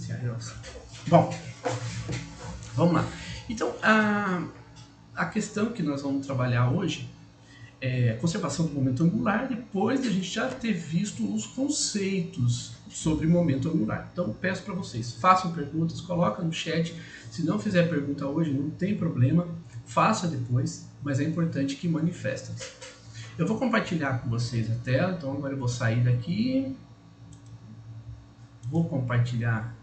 Iniciar a gravação. Bom, vamos lá. Então, a questão que nós vamos trabalhar hoje é a conservação do momento angular, depois de a gente já ter visto os conceitos sobre momento angular. Então, peço para vocês, façam perguntas, coloquem no chat. Se não fizer pergunta hoje, não tem problema, faça depois, mas é importante que manifestem. Eu vou compartilhar com vocês a tela, então agora eu vou sair daqui. Vou compartilhar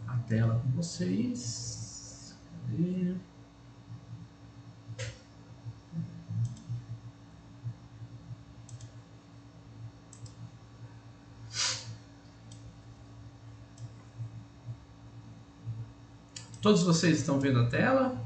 a tela com vocês. Cadê? Todos vocês estão vendo a tela?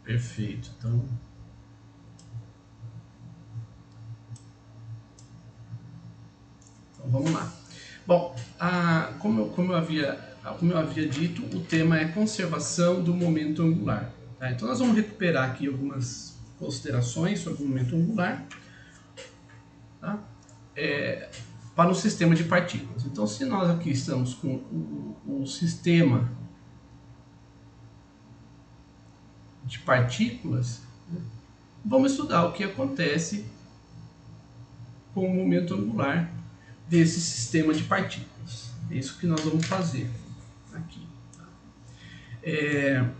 Perfeito, então vamos lá. Bom, como eu havia dito, o tema é conservação do momento angular. Tá? Então nós vamos recuperar aqui algumas considerações sobre o momento angular, tá? Para o sistema de partículas. Então, se nós aqui estamos com o sistema de partículas, vamos estudar o que acontece com o momento angular desse sistema de partículas. É isso que nós vamos fazer aqui. Deixa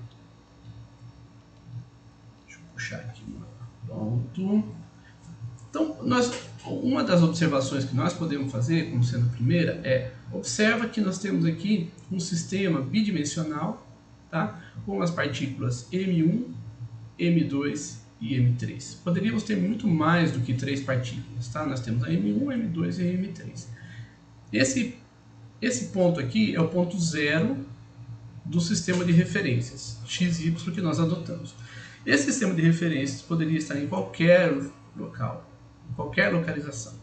eu puxar aqui. Pronto. Então, uma das observações que nós podemos fazer, como sendo a primeira, observa que nós temos aqui um sistema bidimensional, tá? Com as partículas M1, M2 e M3. Poderíamos ter muito mais do que 3 partículas, tá? Nós temos a M1, M2 e M3. Esse ponto aqui é o ponto zero do sistema de referências, XY, que nós adotamos. Esse sistema de referências poderia estar em qualquer local, em qualquer localização.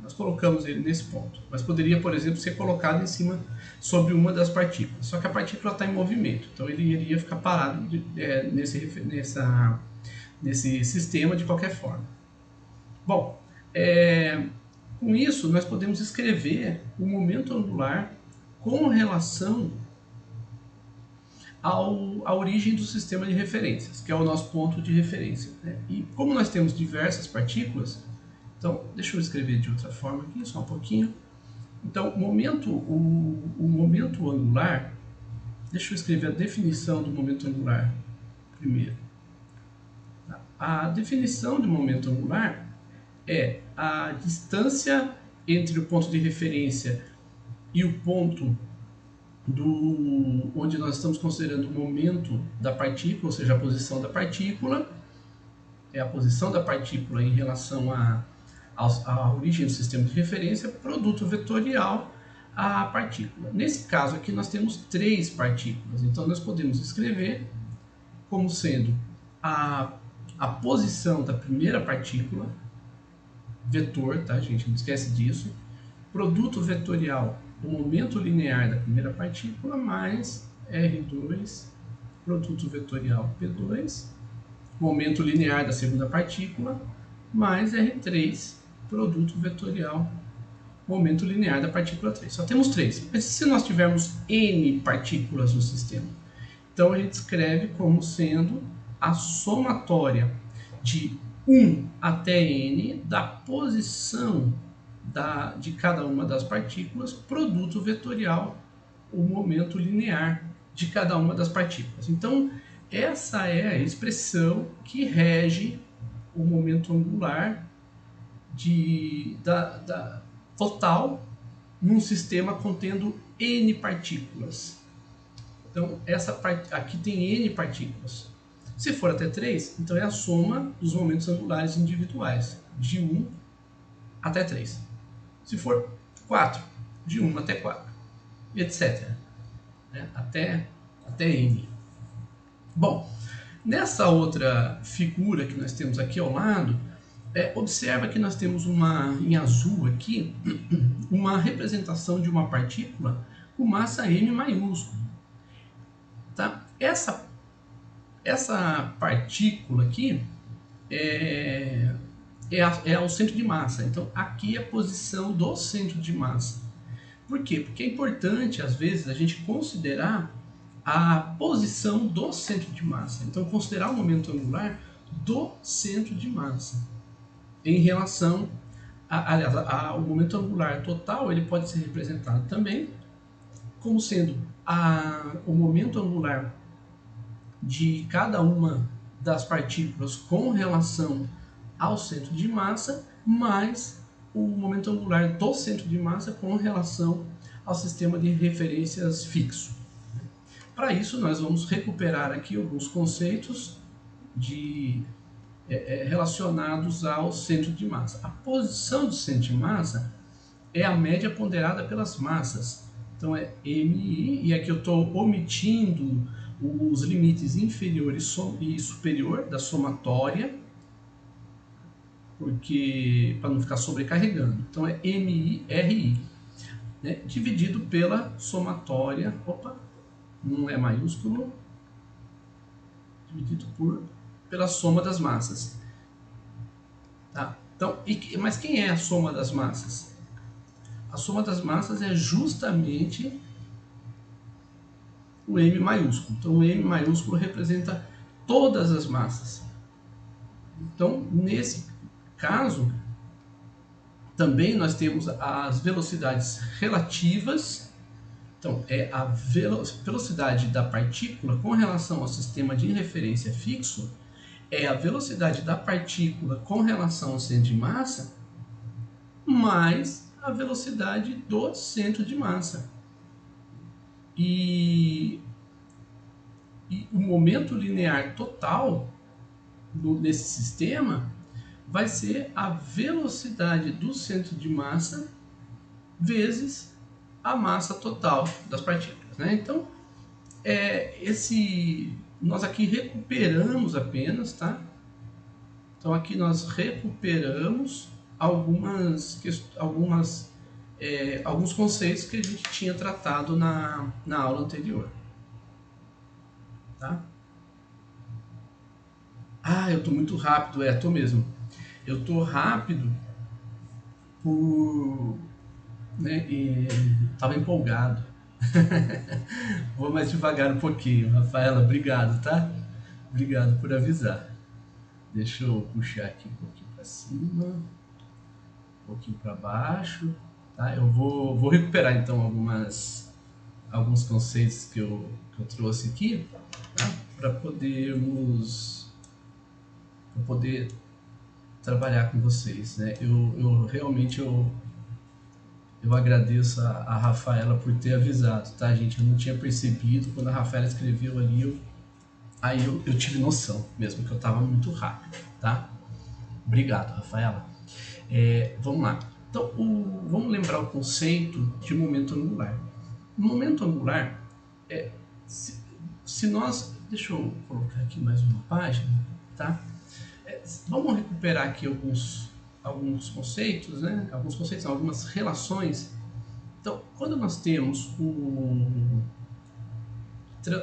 Nós colocamos ele nesse ponto, mas poderia, por exemplo, ser colocado em cima sobre uma das partículas. Só que a partícula está em movimento, então ele iria ficar parado nesse sistema de qualquer forma. Bom, com isso nós podemos escrever o momento angular com relação à origem do sistema de referências, que é o nosso ponto de referência, né? E como nós temos diversas partículas, então deixa eu escrever de outra forma aqui, só um pouquinho. Então, o momento angular, deixa eu escrever a definição do momento angular primeiro. A definição de momento angular é a distância entre o ponto de referência e o ponto onde nós estamos considerando o momento da partícula, ou seja, a posição da partícula, é a posição da partícula em relação à origem do sistema de referência, produto vetorial à partícula. Nesse caso aqui nós temos 3 partículas, então nós podemos escrever como sendo a posição da primeira partícula, vetor, tá gente, não esquece disso, produto vetorial do momento linear da primeira partícula, mais R2, produto vetorial P2, momento linear da segunda partícula, mais R3, produto vetorial, momento linear da partícula 3. Só temos 3. Mas se nós tivermos N partículas no sistema, então a gente escreve como sendo a somatória de 1 até N da posição de cada uma das partículas, produto vetorial, o momento linear de cada uma das partículas. Então, essa é a expressão que rege o momento angular total num sistema contendo N partículas. Então, aqui tem N partículas. Se for até 3, então é a soma dos momentos angulares individuais, de 1 até 3. Se for 4, de 1 até 4, e etc. Né? Até N. Bom, nessa outra figura que nós temos aqui ao lado, observa que nós temos em azul aqui, uma representação de uma partícula com massa M maiúsculo. Tá? Essa partícula aqui é o centro de massa. Então, aqui é a posição do centro de massa. Por quê? Porque é importante, às vezes, a gente considerar a posição do centro de massa. Então, considerar o momento angular do centro de massa em relação ao momento angular total. Ele pode ser representado também como sendo o momento angular de cada uma das partículas com relação ao centro de massa, mais o momento angular do centro de massa com relação ao sistema de referências fixo. Para isso, nós vamos recuperar aqui alguns conceitos relacionados ao centro de massa. A posição do centro de massa é a média ponderada pelas massas. Então é MI, e aqui eu estou omitindo os limites inferior e superior da somatória, porque para não ficar sobrecarregando. Então é MIRI, né, dividido pela somatória, não é maiúsculo, dividido pela soma das massas. Tá? Então, mas quem é a soma das massas? A soma das massas é justamente o M maiúsculo. Então, o M maiúsculo representa todas as massas. Então, nesse caso, também nós temos as velocidades relativas. Então, é a velocidade da partícula com relação ao sistema de referência fixo, é a velocidade da partícula com relação ao centro de massa, mais a velocidade do centro de massa. E o momento linear total nesse sistema vai ser a velocidade do centro de massa vezes a massa total das partículas, né? Então, nós aqui recuperamos apenas, tá? Então aqui nós recuperamos alguns conceitos que a gente tinha tratado na aula anterior, tá? Eu estou muito rápido, estou mesmo. Eu estou rápido estava empolgado. Vou mais devagar um pouquinho. Rafaela, obrigado, tá? Obrigado por avisar. Deixa eu puxar aqui um pouquinho para cima, um pouquinho para baixo, tá? Eu vou recuperar então alguns conceitos que eu trouxe aqui, tá? Para poder trabalhar com vocês, né? Eu realmente eu agradeço a Rafaela por ter avisado, tá, gente? Eu não tinha percebido, quando a Rafaela escreveu ali, aí eu tive noção mesmo, que eu estava muito rápido, tá? Obrigado, Rafaela. Vamos lá. Então, vamos lembrar o conceito de momento angular. O momento angular se nós... Deixa eu colocar aqui mais uma página, tá? Vamos recuperar aqui alguns conceitos, né? Algumas relações. Então, quando nós temos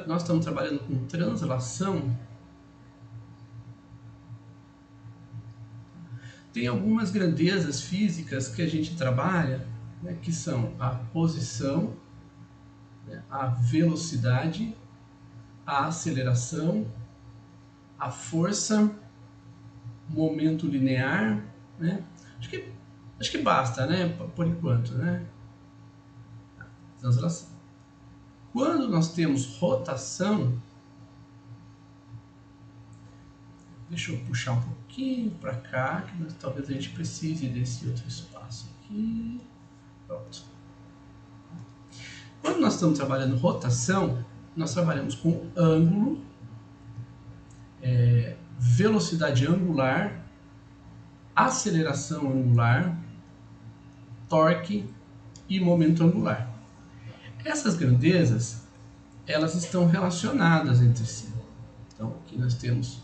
nós estamos trabalhando com translação, tem algumas grandezas físicas que a gente trabalha, né, que são a posição, né, a velocidade, a aceleração, a força, momento linear, né? Acho que basta, né, por enquanto, né? Translação. Quando nós temos rotação, deixa eu puxar um pouquinho para cá, que talvez a gente precise desse outro espaço aqui. Pronto. Quando nós estamos trabalhando rotação, nós trabalhamos com ângulo, velocidade angular, aceleração angular, torque e momento angular. Essas grandezas, elas estão relacionadas entre si. Então aqui nós temos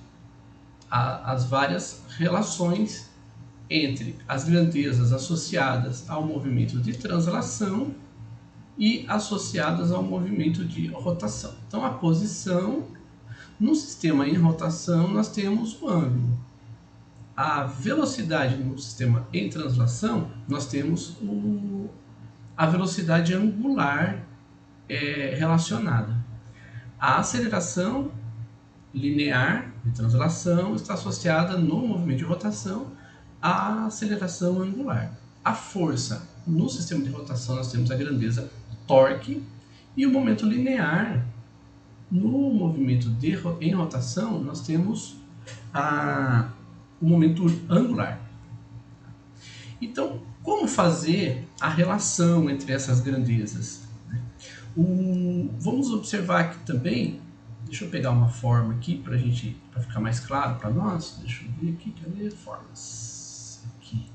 as várias relações entre as grandezas associadas ao movimento de translação e associadas ao movimento de rotação. Então a posição no sistema em rotação nós temos o ângulo. A velocidade no sistema em translação nós temos a velocidade angular relacionada. A aceleração linear de translação está associada no movimento de rotação à aceleração angular. A força no sistema de rotação nós temos a grandeza torque e o momento linear no movimento em rotação nós temos o momento angular. Então, como fazer a relação entre essas grandezas? Vamos observar aqui também. Deixa eu pegar uma forma aqui para ficar mais claro para nós. Deixa eu ver aqui, cadê formas? Aqui.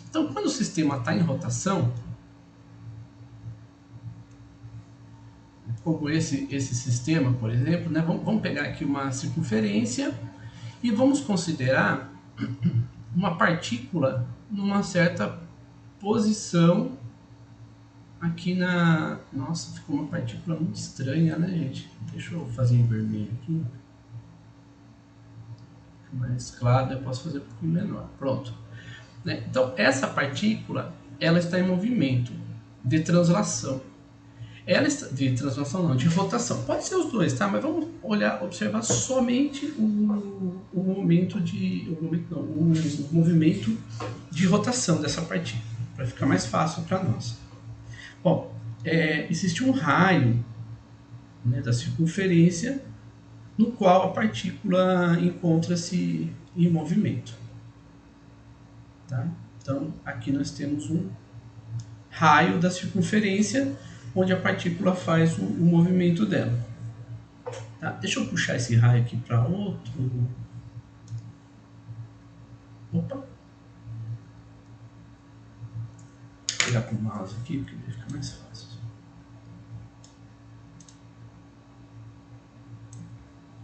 Então, quando o sistema está em rotação, como esse sistema, por exemplo, né? Vamos pegar aqui uma circunferência e vamos considerar uma partícula numa certa posição aqui Nossa, ficou uma partícula muito estranha, né, gente? Deixa eu fazer em vermelho aqui. Fica mais claro, eu posso fazer um pouquinho menor. Pronto. Né? Então, essa partícula, ela está em movimento de translação. De translação não, de rotação. Pode ser os dois, tá? Mas vamos observar somente o movimento de rotação dessa partícula, para ficar mais fácil para nós. Bom, existe um raio, né, da circunferência no qual a partícula encontra-se em movimento. Tá? Então, aqui nós temos um raio da circunferência onde a partícula faz o movimento dela. Tá? Deixa eu puxar esse raio aqui para outro. Opa! Vou pegar com o mouse aqui, porque vai ficar mais fácil.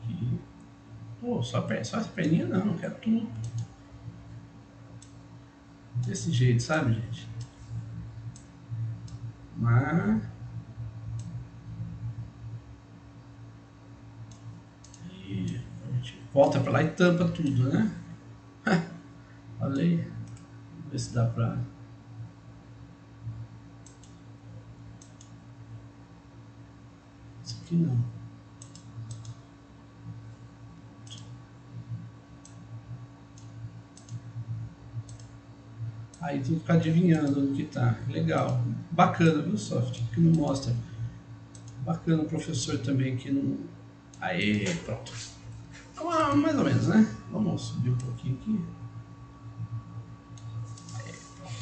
Aqui. Oh, só as perninhas não quero tudo. Desse jeito, sabe, gente? Mas... E a gente volta para lá e tampa tudo, né? Olha aí. Vamos ver se dá para... Isso aqui não. Aí tem que ficar adivinhando no que tá. Legal. Bacana, viu, software? Que não mostra. Bacana o professor também que não... Aí, pronto. Então, mais ou menos, né? Vamos subir um pouquinho aqui. Aí, pronto.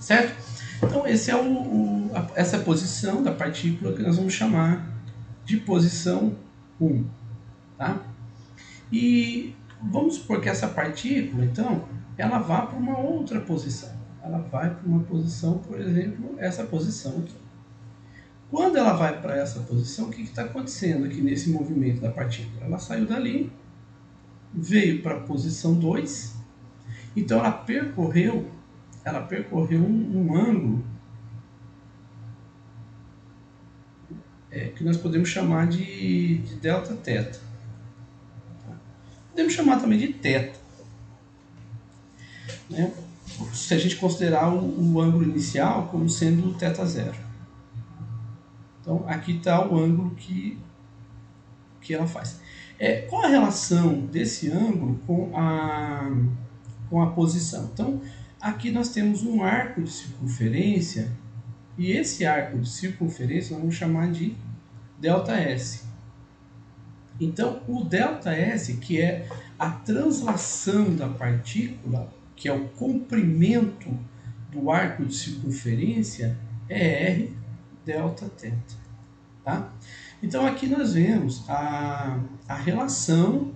Certo? Então, esse é essa posição da partícula que nós vamos chamar de posição 1. Tá? E vamos supor que essa partícula, então, ela vá para uma outra posição. Ela vai para uma posição, por exemplo, essa posição aqui. Quando ela vai para essa posição, o que está acontecendo aqui nesse movimento da partícula? Ela saiu dali, veio para a posição 2, então ela percorreu um ângulo que nós podemos chamar de delta θ. Podemos chamar também de θ, né? Se a gente considerar o ângulo inicial como sendo θ0. Então, aqui está o ângulo que ela faz. Qual a relação desse ângulo com a posição? Então, aqui nós temos um arco de circunferência, e esse arco de circunferência nós vamos chamar de ΔS. Então, o ΔS, que é a translação da partícula, que é o comprimento do arco de circunferência, é R Δθ. Tá? Então, aqui nós vemos a relação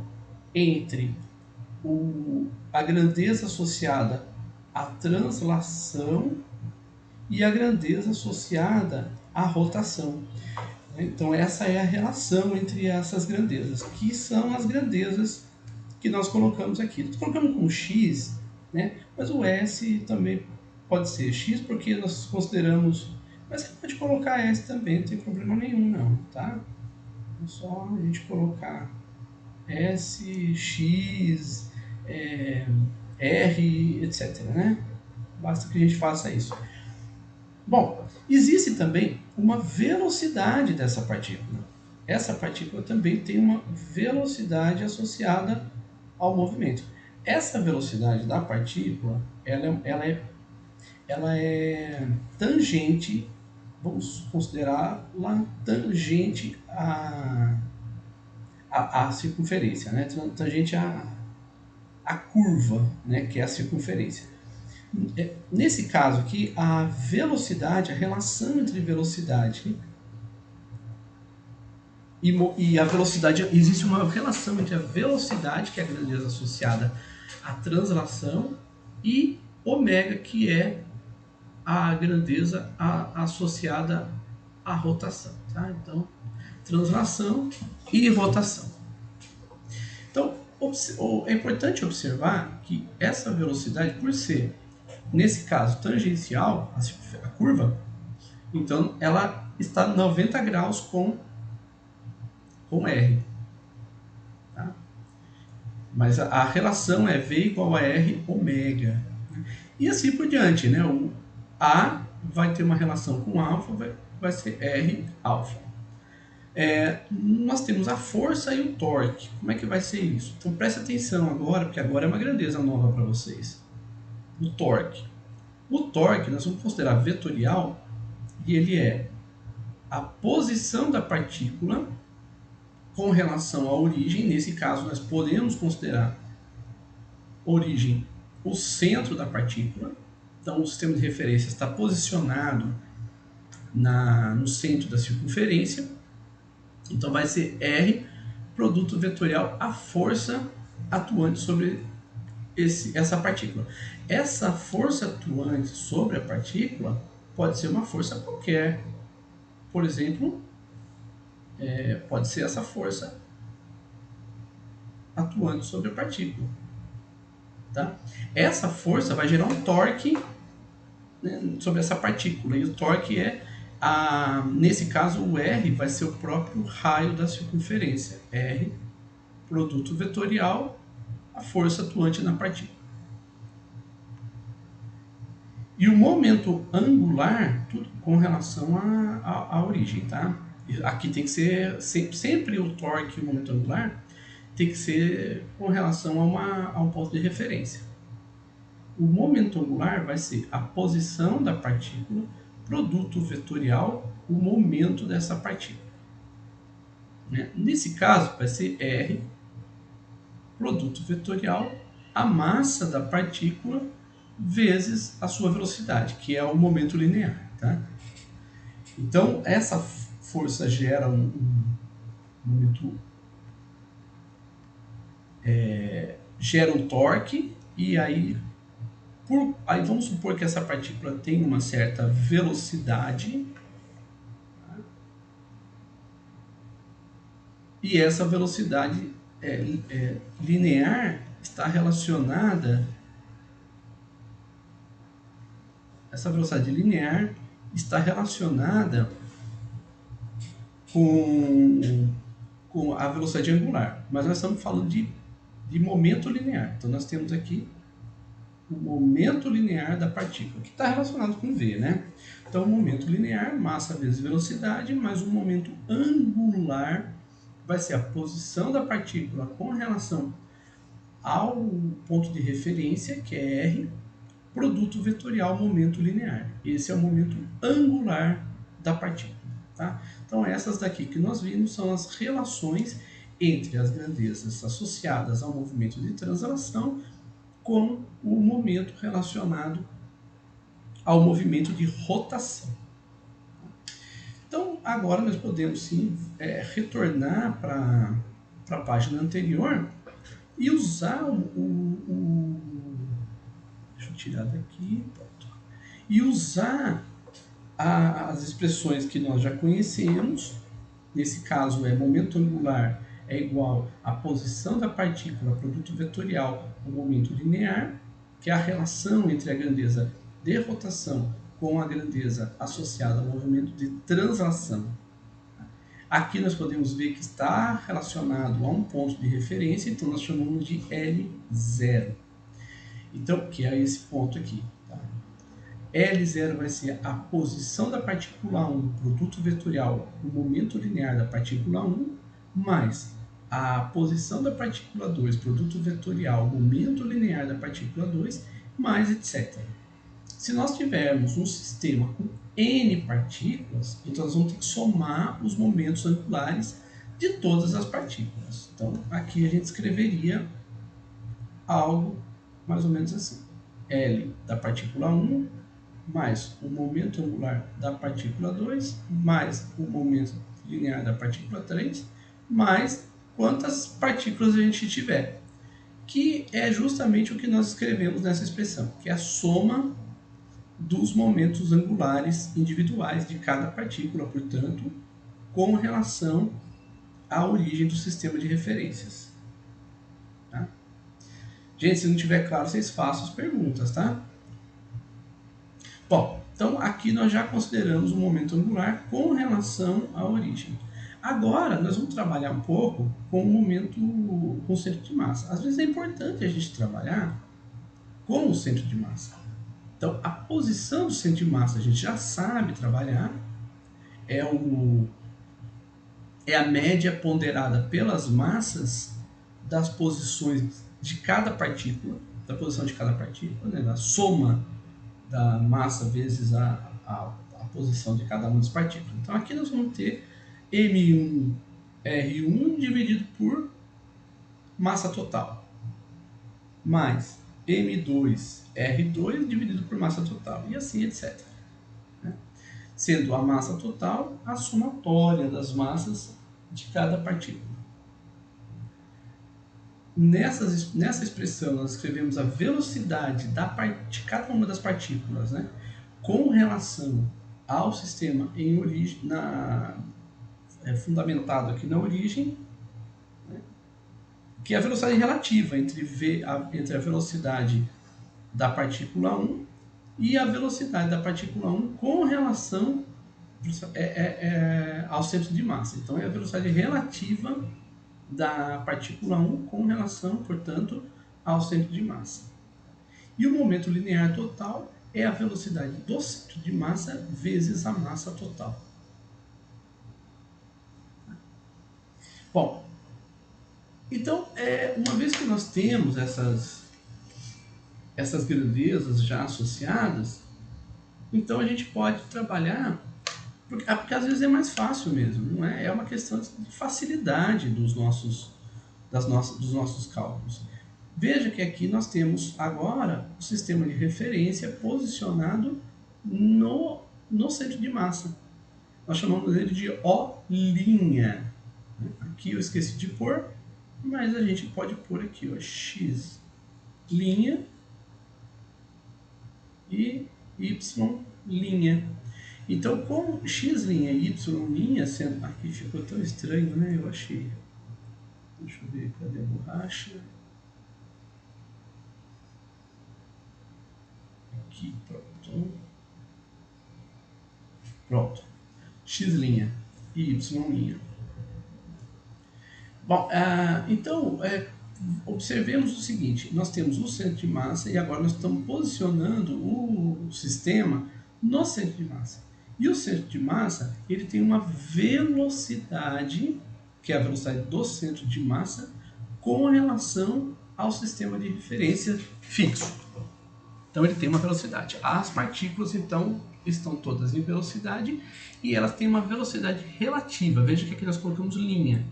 entre a grandeza associada à translação e a grandeza associada à rotação. Então essa é a relação entre essas grandezas, que são as grandezas que nós colocamos aqui. Nós colocamos como x, né? Mas o S também pode ser x porque nós consideramos... Mas você pode colocar S também, não tem problema nenhum não, tá? É só a gente colocar S, X, R, etc, né? Basta que a gente faça isso. Bom, existe também uma velocidade dessa partícula. Essa partícula também tem uma velocidade associada ao movimento. Essa velocidade da partícula, ela é tangente, vamos considerá-la tangente à circunferência, né? Tangente à curva, né? Que é a circunferência. Nesse caso aqui, a velocidade, a relação entre velocidade e a velocidade, existe uma relação entre a velocidade, que é a grandeza associada à translação, e ômega, que é a grandeza associada à rotação. Tá? Então, translação e rotação. Então, é importante observar que essa velocidade, por ser, nesse caso, tangencial à curva, então ela está 90 graus com R. Tá? Mas a relação é V igual a R ômega. E assim por diante. Né? O A vai ter uma relação com alfa, vai ser R alfa. Nós temos a força e o torque. Como é que vai ser isso? Então preste atenção agora, porque agora é uma grandeza nova para vocês. O torque. O torque nós vamos considerar vetorial e ele é a posição da partícula com relação à origem. Nesse caso nós podemos considerar origem o centro da partícula. Então o sistema de referência está posicionado no centro da circunferência. Então vai ser R, produto vetorial, a força atuante sobre essa partícula. Essa força atuante sobre a partícula pode ser uma força qualquer. Por exemplo, pode ser essa força atuante sobre a partícula. Tá? Essa força vai gerar um torque, né, sobre essa partícula. E o torque nesse caso, o R vai ser o próprio raio da circunferência. R, produto vetorial, a força atuante na partícula. E o momento angular, tudo com relação à origem, tá? Aqui tem que ser, sempre o torque e o momento angular tem que ser com relação a um ponto de referência. O momento angular vai ser a posição da partícula, produto vetorial, o momento dessa partícula. Né? Nesse caso, vai ser R, produto vetorial, a massa da partícula vezes a sua velocidade, que é o momento linear. Tá? Então, essa força gera um momento... gera um torque, e aí vamos supor que essa partícula tem uma certa velocidade, tá? E essa velocidade linear está relacionada, com a velocidade angular, mas nós estamos falando de momento linear. Então nós temos aqui o momento linear da partícula, que está relacionado com V, né? Então, o momento linear, massa vezes velocidade, mais o momento angular vai ser a posição da partícula com relação ao ponto de referência, que é R, produto vetorial momento linear. Esse é o momento angular da partícula. Tá? Então, essas daqui que nós vimos são as relações entre as grandezas associadas ao movimento de translação com o momento relacionado ao movimento de rotação. Então, agora nós podemos sim retornar para a página anterior e usar deixa eu tirar daqui. Pronto. E usar as expressões que nós já conhecemos nesse caso é momento angular é igual à posição da partícula, produto vetorial, o momento linear, que é a relação entre a grandeza de rotação com a grandeza associada ao movimento de translação. Aqui nós podemos ver que está relacionado a um ponto de referência, então nós chamamos de L0. Então, que é esse ponto aqui. Tá? L0 vai ser a posição da partícula 1, produto vetorial, o momento linear da partícula 1, mais a posição da partícula 2, produto vetorial, o momento linear da partícula 2, mais etc. Se nós tivermos um sistema com N partículas, então nós vamos ter que somar os momentos angulares de todas as partículas. Então, aqui a gente escreveria algo mais ou menos assim. L da partícula 1, mais o momento angular da partícula 2, mais o momento linear da partícula 3, mais quantas partículas a gente tiver. Que é justamente o que nós escrevemos nessa expressão, que é a soma dos momentos angulares individuais de cada partícula, portanto, com relação à origem do sistema de referências. Tá? Gente, se não tiver claro, vocês façam as perguntas, tá? Bom, então aqui nós já consideramos o momento angular com relação à origem. Agora, nós vamos trabalhar um pouco com o momento, com o centro de massa. Às vezes é importante a gente trabalhar com o centro de massa. Então, a posição do centro de massa a gente já sabe trabalhar, é a média ponderada pelas massas das posições de cada partícula, da posição de cada partícula, né, da soma da massa vezes a posição de cada uma das partículas. Então, aqui nós vamos ter M1R1 dividido por massa total, mais M2R2 dividido por massa total, e assim etc. Sendo a massa total a somatória das massas de cada partícula. Nessa expressão, nós escrevemos a velocidade de cada uma das partículas, né, com relação ao sistema em origem, fundamentado aqui na origem, né, que é a velocidade relativa entre a velocidade da partícula 1 e a velocidade da partícula 1 com relação ao centro de massa. Então, é a velocidade relativa da partícula 1 com relação, portanto, ao centro de massa. E o momento linear total é a velocidade do centro de massa vezes a massa total. Bom, então, uma vez que nós temos essas grandezas já associadas, então a gente pode trabalhar, porque às vezes é mais fácil mesmo, não é? É uma questão de facilidade dos nossos cálculos. Veja que aqui nós temos agora o sistema de referência posicionado no centro de massa. Nós chamamos ele de O'. Aqui eu esqueci de pôr, mas a gente pode pôr aqui, ó, X' e Y'. Então, com X' e Y', sendo aqui ficou tão estranho, né? Eu achei. Deixa eu ver, cadê a borracha? Aqui, pronto. Pronto. X' e Y'. Bom, então, observemos o seguinte, nós temos o centro de massa e agora nós estamos posicionando o sistema no centro de massa. E o centro de massa, ele tem uma velocidade, que é a velocidade do centro de massa, com relação ao sistema de referência fixo. Então ele tem uma velocidade. As partículas, então, estão todas em velocidade e elas têm uma velocidade relativa. Veja que aqui nós colocamos linha.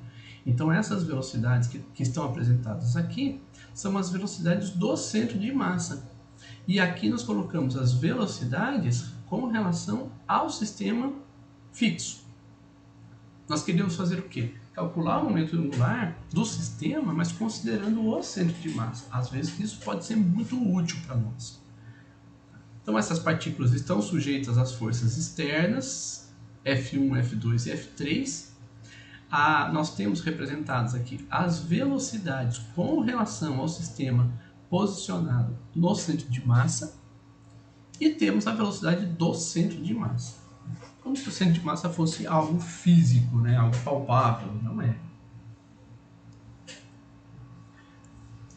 Então essas velocidades que estão apresentadas aqui são as velocidades do centro de massa. E aqui nós colocamos as velocidades com relação ao sistema fixo. Nós queríamos fazer o quê? Calcular o momento angular do sistema, mas considerando o centro de massa. Às vezes isso pode ser muito útil para nós. Então essas partículas estão sujeitas às forças externas, F1, F2 e F3. nós temos representadas aqui as velocidades com relação ao sistema posicionado no centro de massa e temos a velocidade do centro de massa. Como se o centro de massa fosse algo físico, né? Algo palpável, não é.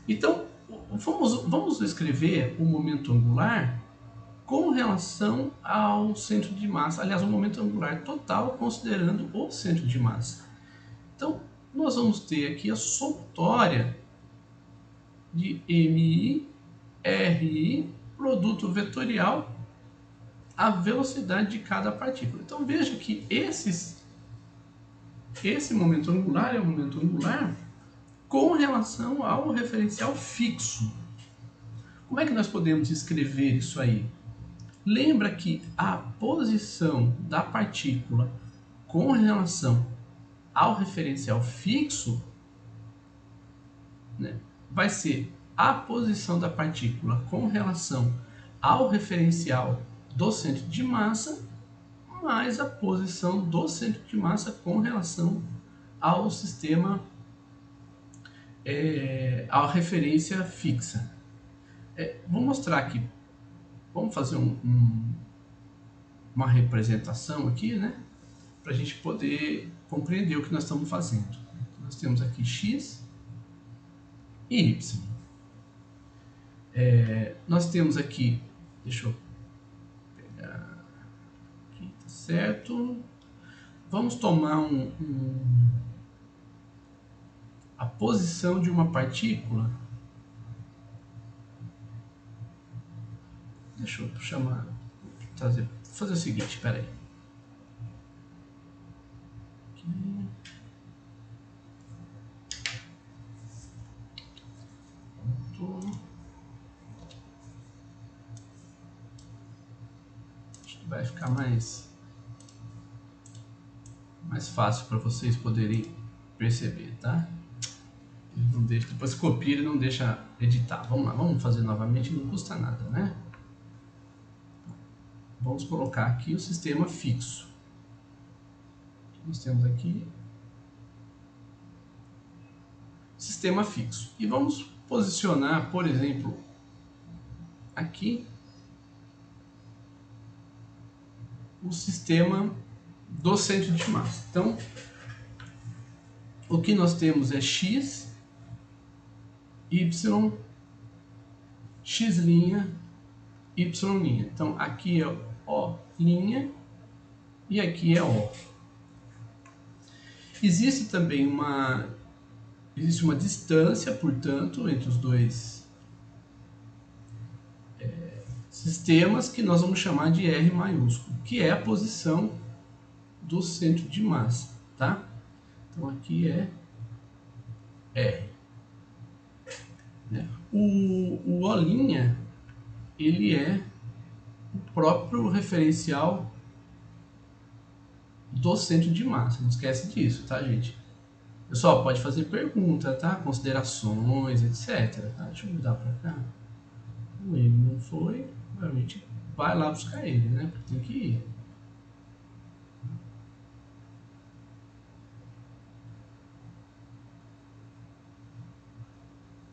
Então, vamos escrever o momento angular com relação ao centro de massa. Aliás, o momento angular total considerando o centro de massa. Então, nós vamos ter aqui a somatória de MI, RI, produto vetorial, a velocidade de cada partícula. Então, veja que esse momento angular é o momento angular com relação ao referencial fixo. Como é que nós podemos escrever isso aí? Lembra que a posição da partícula com relação ao referencial fixo, né, vai ser a posição da partícula com relação ao referencial do centro de massa mais a posição do centro de massa com relação ao sistema, à referência fixa. Vou mostrar aqui. Vamos fazer uma representação aqui, né? Para a gente poder compreender o que nós estamos fazendo. Nós temos aqui x e y. Nós temos aqui, deixa eu pegar aqui, tá certo? Vamos tomar a posição de uma partícula. Deixa eu fazer o seguinte, espera aí. Acho que vai ficar mais fácil para vocês poderem perceber, tá? Não deixa, depois copia e não deixa editar. Vamos lá, vamos fazer novamente, não custa nada, né? Vamos colocar aqui o sistema fixo. Nós temos aqui sistema fixo. E vamos posicionar, por exemplo, aqui o sistema do centro de massa. Então, o que nós temos é x, y, x', y'. Então, aqui é O', e aqui é O. Existe também uma distância, portanto, entre os dois sistemas que nós vamos chamar de R maiúsculo, que é a posição do centro de massa, tá? Então aqui é R. O O', ele é o próprio referencial do centro de massa. Não esquece disso, tá, gente? Pessoal, pode fazer pergunta, tá? Considerações, etc. Tá? Deixa eu mudar para cá. O M não foi, a gente vai lá buscar ele, né? Porque tem que ir.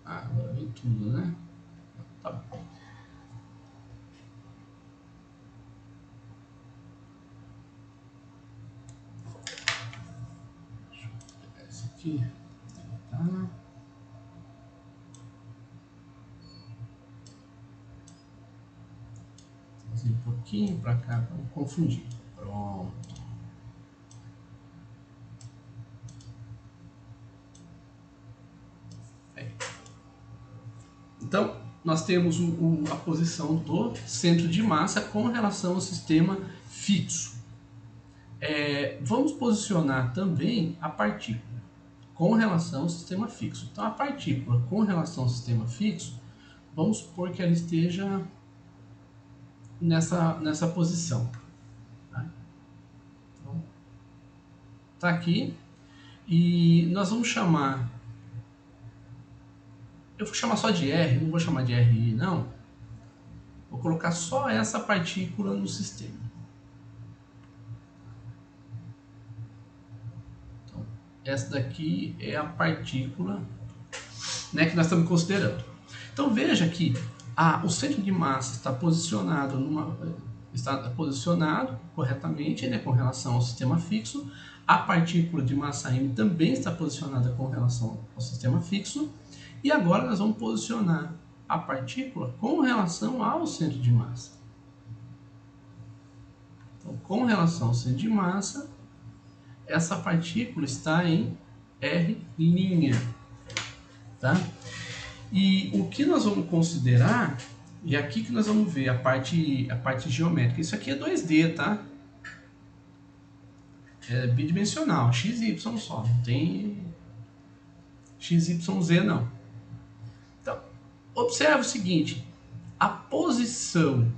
Agora vem tudo, né? Tá bom. Deixa eu pegar esse aqui. Tá. Trazer um pouquinho para cá para não confundir. Pronto. Então, nós temos a posição do centro de massa com relação ao sistema fixo. Vamos posicionar também a partícula com relação ao sistema fixo. Então, a partícula com relação ao sistema fixo, vamos supor que ela esteja nessa posição. Tá? Então, tá aqui. E nós vamos chamar... Eu vou chamar só de R, não vou chamar de RI, não. Vou colocar só essa partícula no sistema. Então, essa daqui é a partícula, né, que nós estamos considerando. Então veja que o centro de massa está posicionado corretamente, né, com relação ao sistema fixo. A partícula de massa m também está posicionada com relação ao sistema fixo. E agora nós vamos posicionar a partícula com relação ao centro de massa. Então, com relação ao centro de massa, essa partícula está em R', tá? E o que nós vamos considerar, e aqui que nós vamos ver a parte geométrica. Isso aqui é 2D, tá? É bidimensional, XY só, não tem XYZ não. Então, observe o seguinte, a posição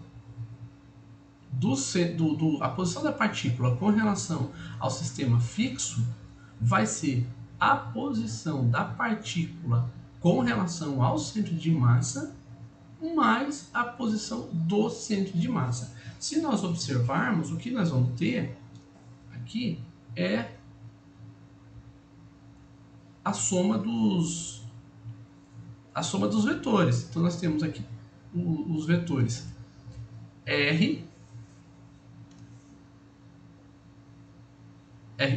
a posição da partícula com relação ao sistema fixo vai ser a posição da partícula com relação ao centro de massa mais a posição do centro de massa. Se nós observarmos, o que nós vamos ter aqui é a soma dos vetores. Então nós temos aqui os vetores R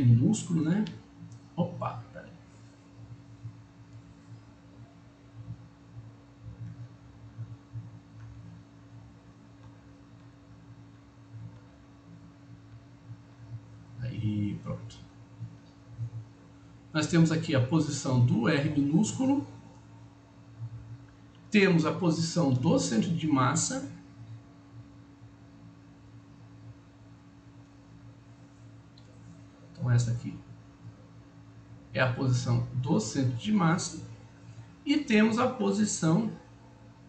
minúsculo, né? Opa, peraí. Aí, pronto. Nós temos aqui a posição do R minúsculo. Temos a posição do centro de massa. Então essa aqui é a posição do centro de massa. E temos a posição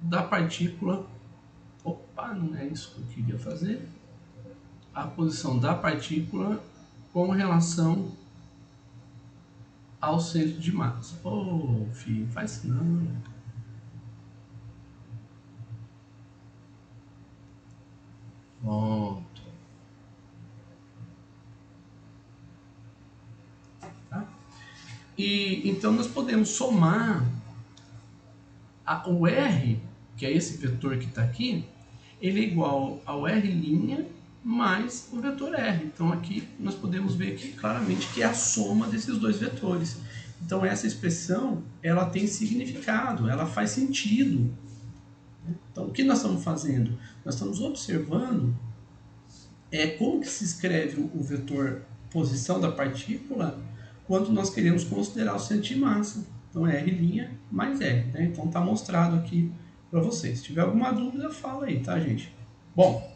da partícula. Opa, não é isso que eu queria fazer. A posição da partícula com relação ao centro de massa. Ô, filho, faz isso não. Pronto. Tá? E então nós podemos somar o R, que é esse vetor que está aqui, ele é igual ao R' mais o vetor R. Então aqui nós podemos ver aqui claramente que é a soma desses dois vetores. Então essa expressão, ela tem significado, ela faz sentido. Então o que nós estamos fazendo? Nós estamos observando como que se escreve o vetor posição da partícula quando nós queremos considerar o centro de massa. Então é R' mais R, né? Então está mostrado aqui para vocês. Se tiver alguma dúvida, fala aí, tá, gente? Bom,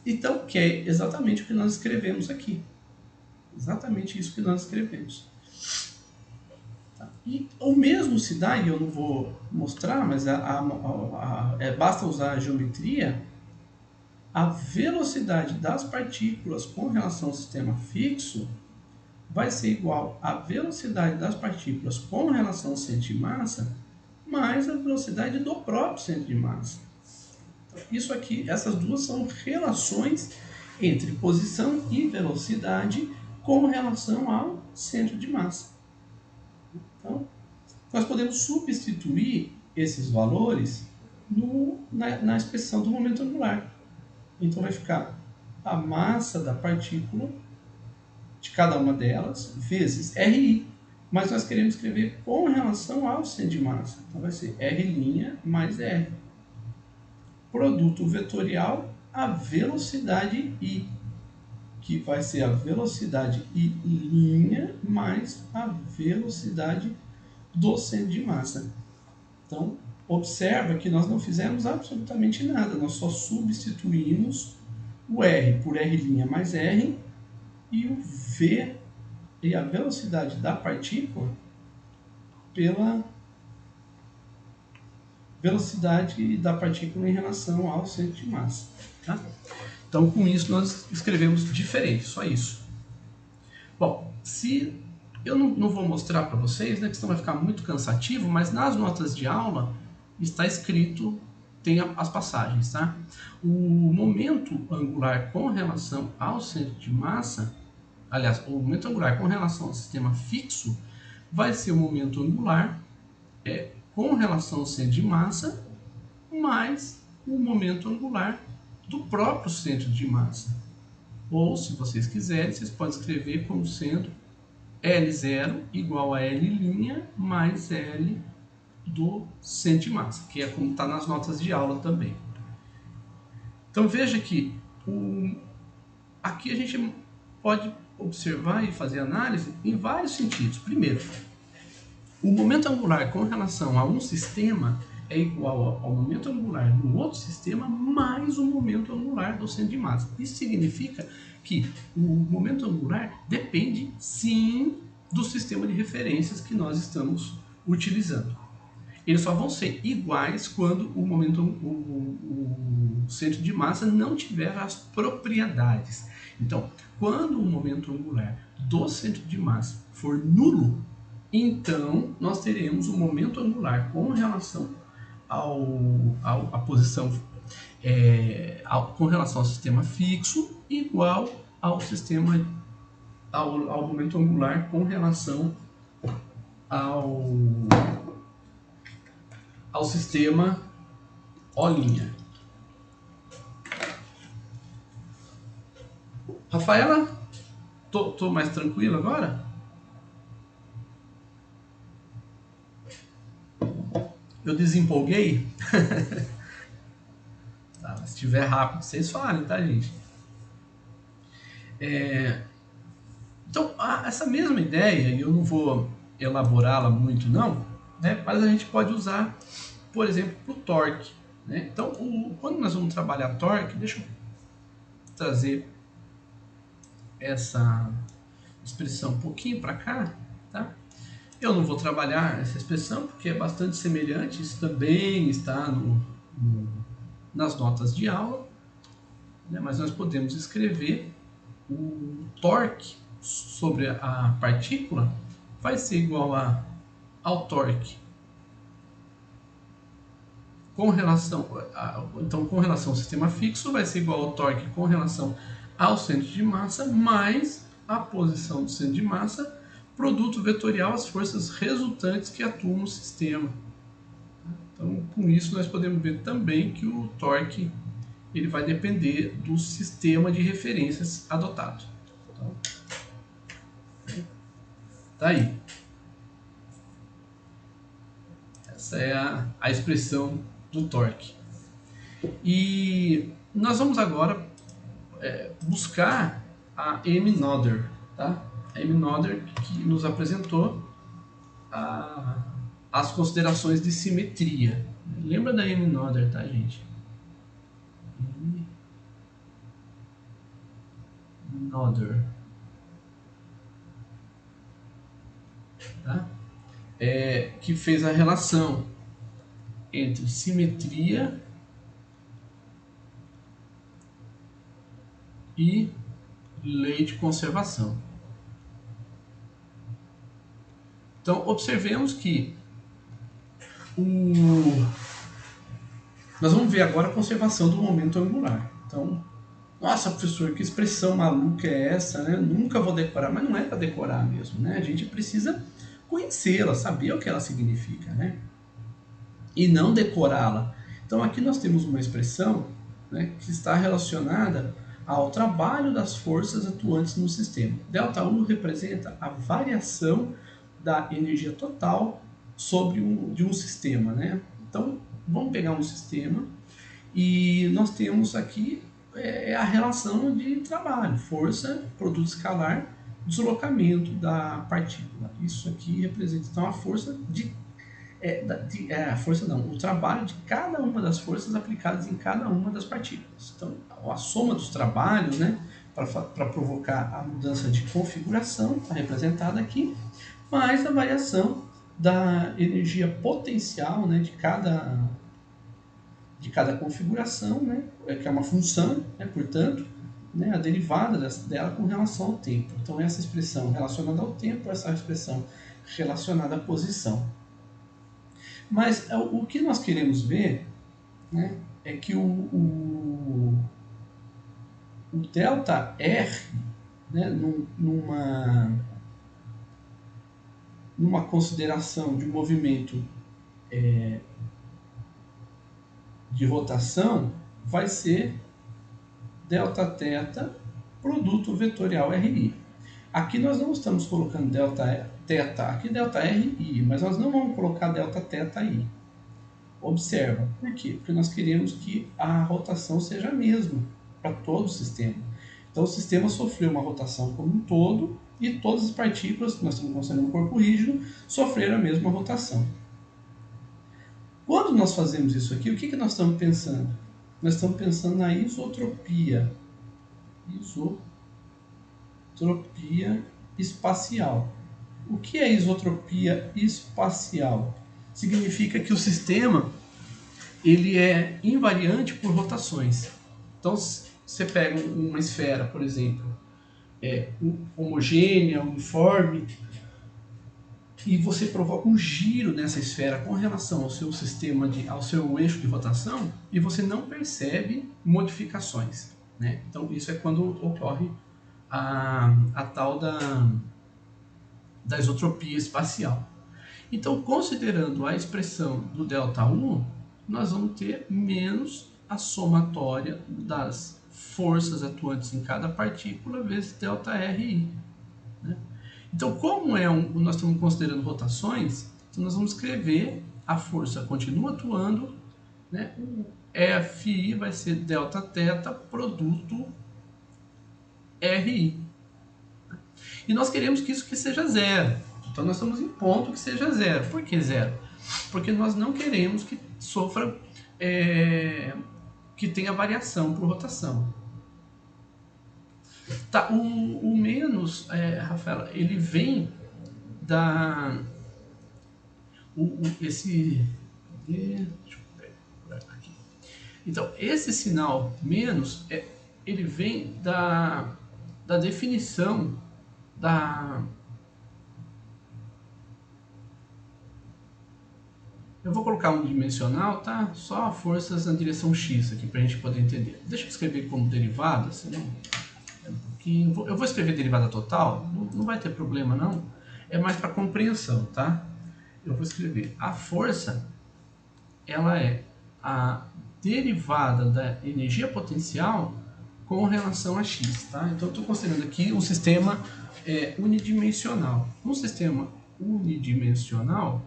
então que é exatamente o que nós escrevemos aqui. Exatamente isso que nós escrevemos. Tá? E o mesmo se dá, e eu não vou mostrar, mas basta usar a geometria, a velocidade das partículas com relação ao sistema fixo vai ser igual à velocidade das partículas com relação ao centro de massa mais a velocidade do próprio centro de massa. Isso aqui, essas duas são relações entre posição e velocidade com relação ao centro de massa. Então, nós podemos substituir esses valores na expressão do momento angular. Então vai ficar a massa da partícula de cada uma delas vezes RI, mas nós queremos escrever com relação ao centro de massa. Então vai ser R' mais R. Produto vetorial, a velocidade I, que vai ser a velocidade I' mais a velocidade do centro de massa. Então, observa que nós não fizemos absolutamente nada, nós só substituímos o R por R' mais R e o V e a velocidade da partícula pela velocidade da partícula em relação ao centro de massa. Tá? Então, com isso, nós escrevemos diferente, só isso. Bom, se eu não vou mostrar para vocês, né, que senão vai ficar muito cansativo, mas nas notas de aula está escrito, tem as passagens, tá? O momento angular com relação ao centro de massa, aliás, o momento angular com relação ao sistema fixo vai ser o momento angular com relação ao centro de massa mais o momento angular do próprio centro de massa. Ou, se vocês quiserem, vocês podem escrever como sendo L0 igual a L' mais L do centro de massa, que é como está nas notas de aula também. Então veja que aqui a gente pode observar e fazer análise em vários sentidos. Primeiro, o momento angular com relação a um sistema é igual ao momento angular no outro sistema mais o momento angular do centro de massa. Isso significa que o momento angular depende, sim, do sistema de referências que nós estamos utilizando. Eles só vão ser iguais quando o centro de massa não tiver as propriedades. Então, quando o momento angular do centro de massa for nulo, então nós teremos o momento angular com relação à posição, com relação ao sistema fixo, igual ao momento angular com relação ao sistema O'. Rafaela, tô mais tranquilo agora? Eu desempolguei? Tá, se estiver rápido, vocês falem, tá, gente? Então, essa mesma ideia, e eu não vou elaborá-la muito não, né, mas a gente pode usar, por exemplo, para o torque. Né? Então, quando nós vamos trabalhar torque, deixa eu trazer essa expressão um pouquinho para cá. Tá? Eu não vou trabalhar essa expressão porque é bastante semelhante, isso também está nas notas de aula, né? Mas nós podemos escrever o torque sobre a partícula vai ser igual ao torque com relação ao sistema fixo vai ser igual ao torque com relação ao centro de massa mais a posição do centro de massa, produto vetorial às forças resultantes que atuam no sistema. Então, com isso nós podemos ver também que o torque ele vai depender do sistema de referências adotado. Então, tá aí. Essa é a expressão do torque. E nós vamos agora buscar a M-Noether, tá? A M-Noether que nos apresentou as considerações de simetria. Lembra da M-Noether, tá, gente? M-Noether. Tá? Que fez a relação entre simetria e lei de conservação. Então, observemos que nós vamos ver agora a conservação do momento angular. Então, nossa, professor, que expressão maluca é essa, né? Nunca vou decorar, mas não é para decorar mesmo, né? A gente precisa conhecê-la, saber o que ela significa, né? E não decorá-la. Então, aqui nós temos uma expressão, né, que está relacionada ao trabalho das forças atuantes no sistema. Δ1 representa a variação da energia total de um sistema, né? Então, vamos pegar um sistema e nós temos aqui a relação de trabalho, força, produto escalar, deslocamento da partícula. Isso aqui representa então a força o trabalho de cada uma das forças aplicadas em cada uma das partículas. Então, a soma dos trabalhos, né, para provocar a mudança de configuração, está representada aqui, mais a variação da energia potencial, né, de cada configuração, né, que é uma função, né, portanto, né, a derivada dela com relação ao tempo. Então, essa expressão relacionada ao tempo, essa expressão relacionada à posição. Mas o que nós queremos ver, né, é que o ΔR, né, numa consideração de um movimento de rotação, vai ser Δθ produto vetorial RI. Aqui nós não estamos colocando Δθ, aqui ΔRI, mas nós não vamos colocar ΔθI. Observa, por quê? Porque nós queremos que a rotação seja a mesma para todo o sistema. Então o sistema sofreu uma rotação como um todo e todas as partículas que nós estamos considerando um corpo rígido sofreram a mesma rotação. Quando nós fazemos isso aqui, o que nós estamos pensando? Nós estamos pensando na isotropia. Isotropia espacial. O que é isotropia espacial? Significa que o sistema ele é invariante por rotações. Então, você pega uma esfera, por exemplo, homogênea, uniforme, e você provoca um giro nessa esfera com relação ao seu sistema, ao seu eixo de rotação, e você não percebe modificações, né? Então, isso é quando ocorre a tal da isotropia espacial. Então, considerando a expressão do ΔU, nós vamos ter menos a somatória das forças atuantes em cada partícula vezes ΔRI. Né? Então, como nós estamos considerando rotações, então nós vamos escrever a força continua atuando, né? O FI vai ser Δθ produto RI. E nós queremos que isso aqui seja zero. Então nós estamos impondo que seja zero. Por que zero? Porque nós não queremos que sofra, que tenha variação por rotação. Tá, o menos, Rafaela, ele vem da... deixa eu pegar aqui. Então, esse sinal menos, ele vem da definição Eu vou colocar unidimensional, tá? Só forças na direção x aqui para a gente poder entender. Deixa eu escrever como derivada, senão eu vou escrever derivada total, não vai ter problema não. É mais para compreensão, tá? Eu vou escrever a força, ela é a derivada da energia potencial com relação a x, tá? Então eu estou considerando aqui um sistema unidimensional. Um sistema unidimensional,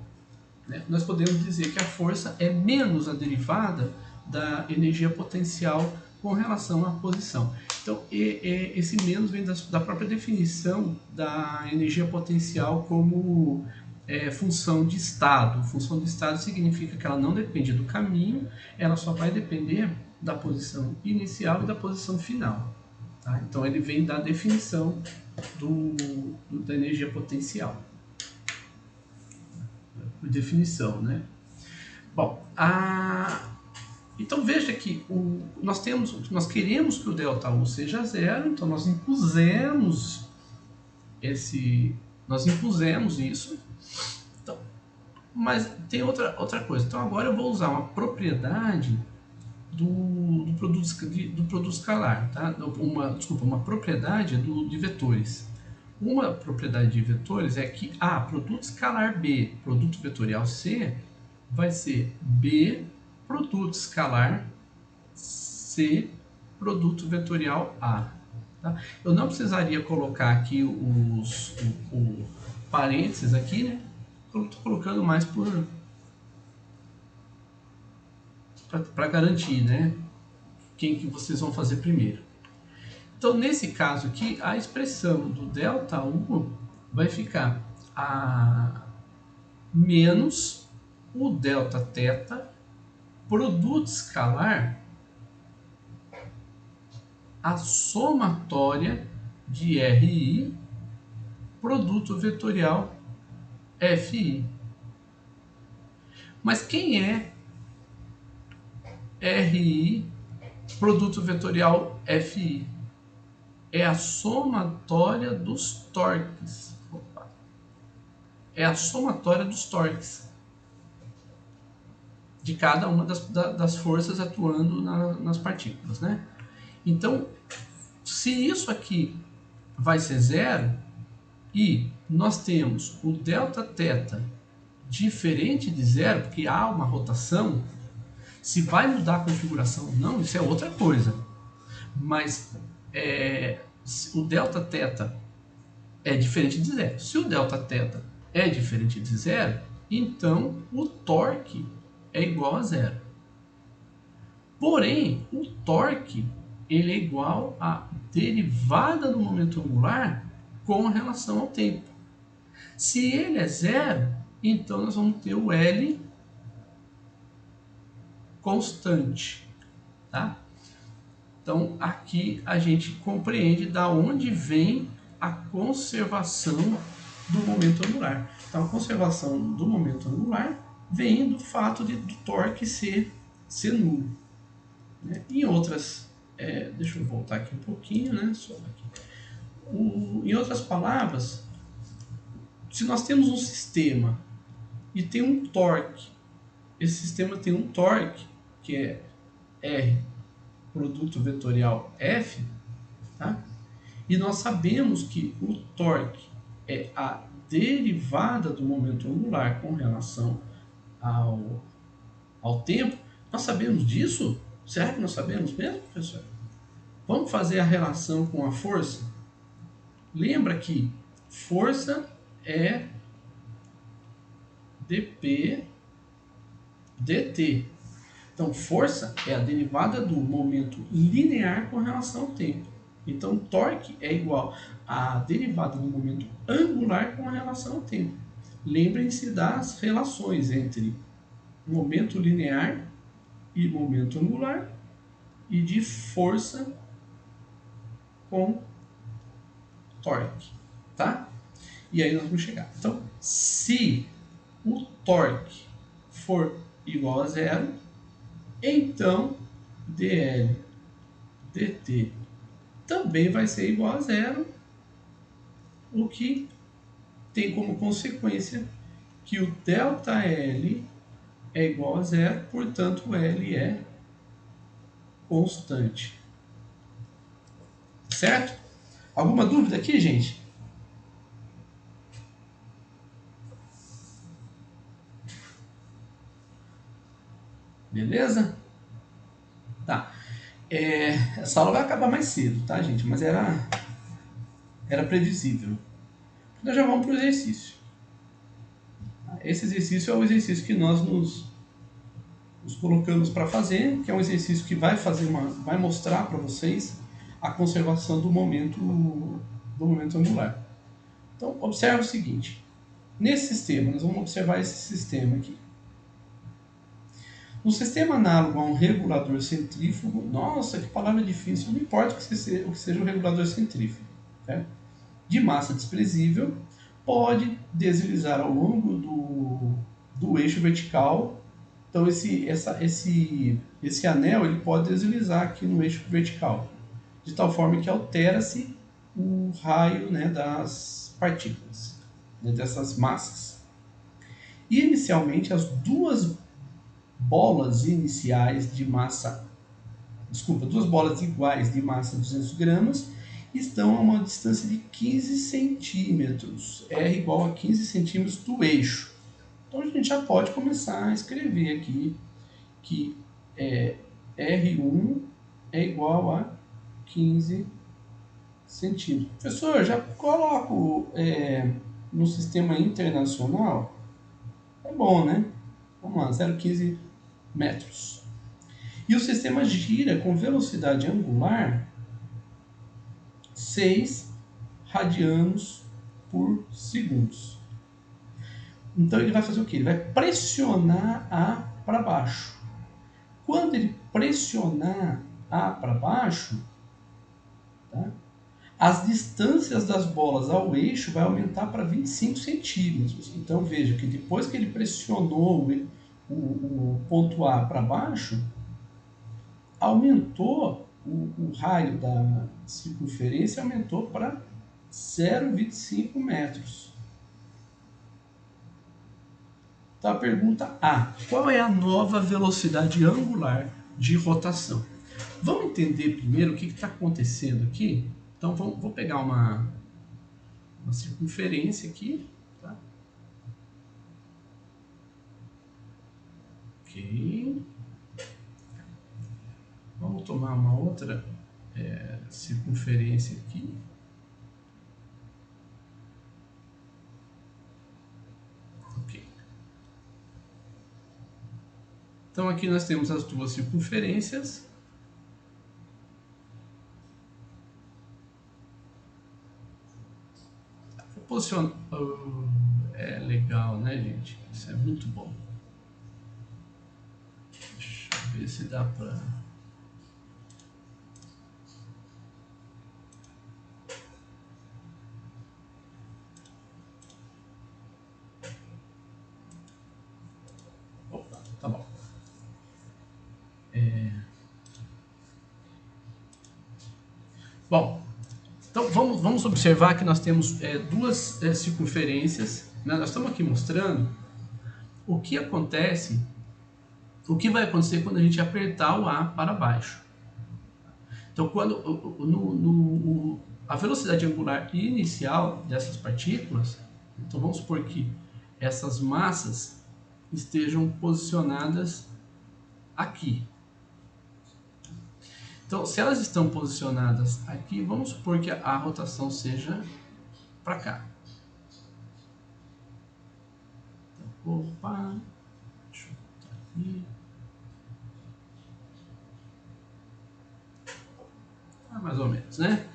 né, nós podemos dizer que a força é menos a derivada da energia potencial com relação à posição. Então, esse menos vem da própria definição da energia potencial como função de estado. Função de estado significa que ela não depende do caminho, ela só vai depender da posição inicial e da posição final. Tá? Então, ele vem da definição da energia potencial. Por definição, né? Bom, então veja que nós queremos que o ΔU seja zero, então nós impusemos isso. Então, mas tem outra coisa. Então agora eu vou usar uma propriedade do produto escalar, tá? Uma propriedade de vetores. Uma propriedade de vetores é que produto escalar B, produto vetorial C, vai ser B, produto escalar C, produto vetorial A. Tá? Eu não precisaria colocar aqui o parênteses aqui, né? Eu estou colocando mais para garantir, né? Quem que vocês vão fazer primeiro. Então, nesse caso aqui, a expressão do ΔU vai ficar menos o Δθ produto escalar a somatória de RI produto vetorial FI. Mas quem é RI produto vetorial FI? É a somatória dos torques. É a somatória dos torques de cada uma das forças atuando nas partículas, né? Então, se isso aqui vai ser zero e nós temos o Δθ diferente de zero, porque há uma rotação. Se vai mudar a configuração ou não, isso é outra coisa. Mas o Δθ é diferente de zero. Se o Δθ é diferente de zero, então o torque é igual a zero. Porém, o torque ele é igual à derivada do momento angular com relação ao tempo. Se ele é zero, então nós vamos ter o L constante, tá? Então aqui a gente compreende da onde vem a conservação do momento angular. Então a conservação do momento angular vem do fato do torque ser nulo. Né? Em outras, deixa eu voltar aqui um pouquinho, né? Só aqui. Em outras palavras, se nós temos um sistema e tem um torque, esse sistema tem um torque que é R produto vetorial F, tá? E nós sabemos que o torque é a derivada do momento angular com relação ao tempo. Nós sabemos disso? Será que nós sabemos mesmo, professor? Vamos fazer a relação com a força? Lembra que força é dP dt. Então, força é a derivada do momento linear com relação ao tempo. Então, torque é igual à derivada do momento angular com relação ao tempo. Lembrem-se das relações entre momento linear e momento angular e de força com torque, tá? E aí nós vamos chegar. Então, se o torque for igual a zero, então dL dt também vai ser igual a zero, o que tem como consequência que o ΔL é igual a zero, portanto o L é constante. Certo? Alguma dúvida aqui, gente? Beleza? Tá. Essa aula vai acabar mais cedo, tá, gente? Mas era previsível. Nós já vamos para o exercício. Esse exercício é o exercício que nós nos colocamos para fazer, que é um exercício que vai mostrar para vocês a conservação do momento angular. Então, observe o seguinte. Nesse sistema, nós vamos observar esse sistema aqui. No sistema análogo a um regulador centrífugo, nossa, que palavra difícil, não importa o que seja um regulador centrífugo, certo? De massa desprezível, pode deslizar ao longo do eixo vertical. Então esse anel ele pode deslizar aqui no eixo vertical, de tal forma que altera-se o raio, né, das partículas, né, dessas massas. E inicialmente as duas bolas iguais de massa 200 gramas estão a uma distância de 15 centímetros, R igual a 15 centímetros do eixo. Então a gente já pode começar a escrever aqui que R1 é igual a 15 centímetros. Professor, já coloco no sistema internacional? É bom, né? Vamos lá, 0,15 metros. E o sistema gira com velocidade angular 6 radianos por segundo. Então ele vai fazer o quê? Ele vai pressionar A para baixo. Quando ele pressionar A para baixo, tá, as distâncias das bolas ao eixo vai aumentar para 25 centímetros. Então veja que depois que ele pressionou o ponto A para baixo, aumentou o raio da circunferência, aumentou para 0,25 metros. Então a pergunta A: qual é a nova velocidade angular de rotação? Vamos entender primeiro o que está acontecendo aqui? Então vou pegar uma circunferência aqui, tá? Ok. Vamos tomar uma outra circunferência aqui. Ok. Então aqui nós temos as duas circunferências. Vou posicionar. É legal, né, gente? Isso é muito bom. Deixa eu ver se dá pra. Opa, tá bom. Bom, então vamos observar que nós temos duas circunferências, né? Nós estamos aqui mostrando o que acontece, o que vai acontecer quando a gente apertar o A para baixo. Então, quando a velocidade angular inicial dessas partículas, então vamos supor que essas massas estejam posicionadas aqui. Então, se elas estão posicionadas aqui, vamos supor que a rotação seja para cá. Então, opa, deixa eu botar aqui. Mais ou menos, né?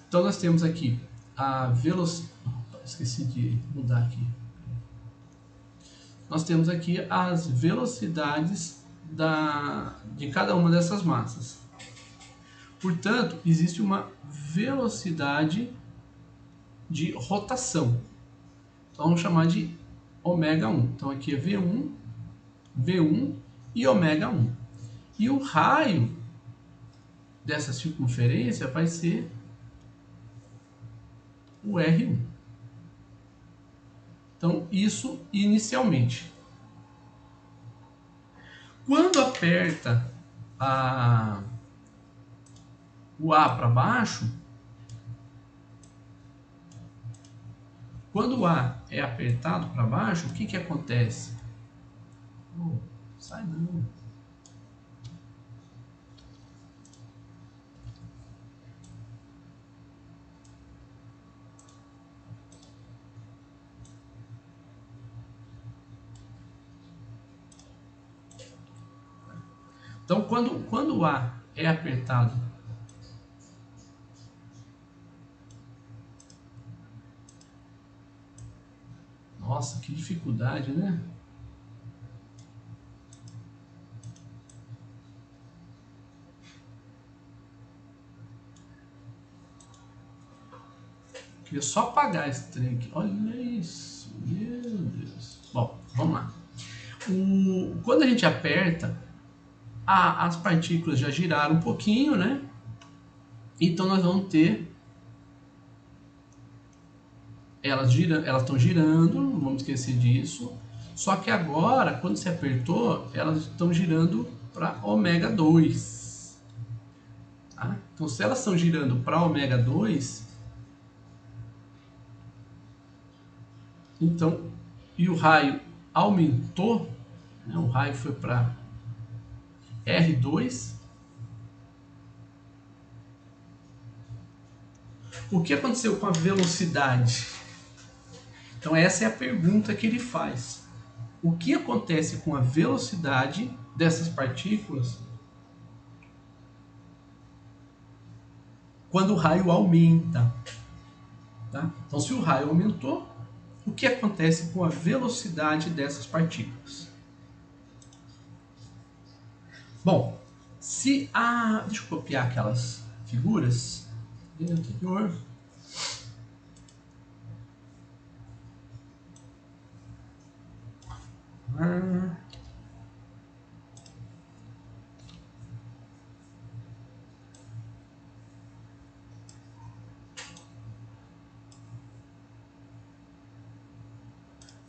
Então, nós temos aqui a velocidade. Esqueci de mudar aqui. Nós temos aqui as velocidades de cada uma dessas massas. Portanto, existe uma velocidade de rotação. Então, vamos chamar de ω1. Então, aqui é V1, V1 e ω1. E o raio dessa circunferência vai ser o R1. Então, isso inicialmente. Quando aperta o A para baixo, quando o A é apertado para baixo, o que acontece? Sai não. Então, quando o A é apertado, nossa, que dificuldade, né? Queria só apagar esse trem aqui. Olha isso, meu Deus. Bom, vamos lá. Quando a gente aperta, as partículas já giraram um pouquinho, né? Então nós vamos ter elas estão girando, não vamos esquecer disso. Só que agora, quando se apertou, elas estão girando para ω2. Tá? Então, se elas estão girando para ω2, então, e o raio aumentou, né? O raio foi para R2. O que aconteceu com a velocidade? Então, essa é a pergunta que ele faz. O que acontece com a velocidade dessas partículas quando o raio aumenta? Tá? Então, se o raio aumentou, o que acontece com a velocidade dessas partículas? Bom, se a... Deixa eu copiar aquelas figuras anterior.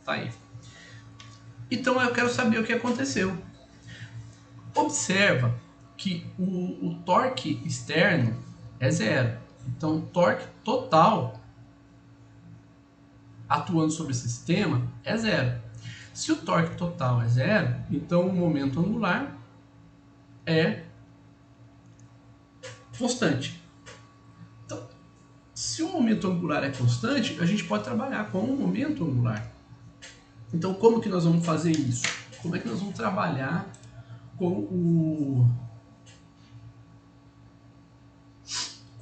Tá aí. Então eu quero saber o que aconteceu. Observa que o torque externo é zero. Então, o torque total atuando sobre esse sistema é zero. Se o torque total é zero, então o momento angular é constante. Então, se o momento angular é constante, a gente pode trabalhar com o momento angular. Então, como que nós vamos fazer isso? Como é que nós vamos trabalhar com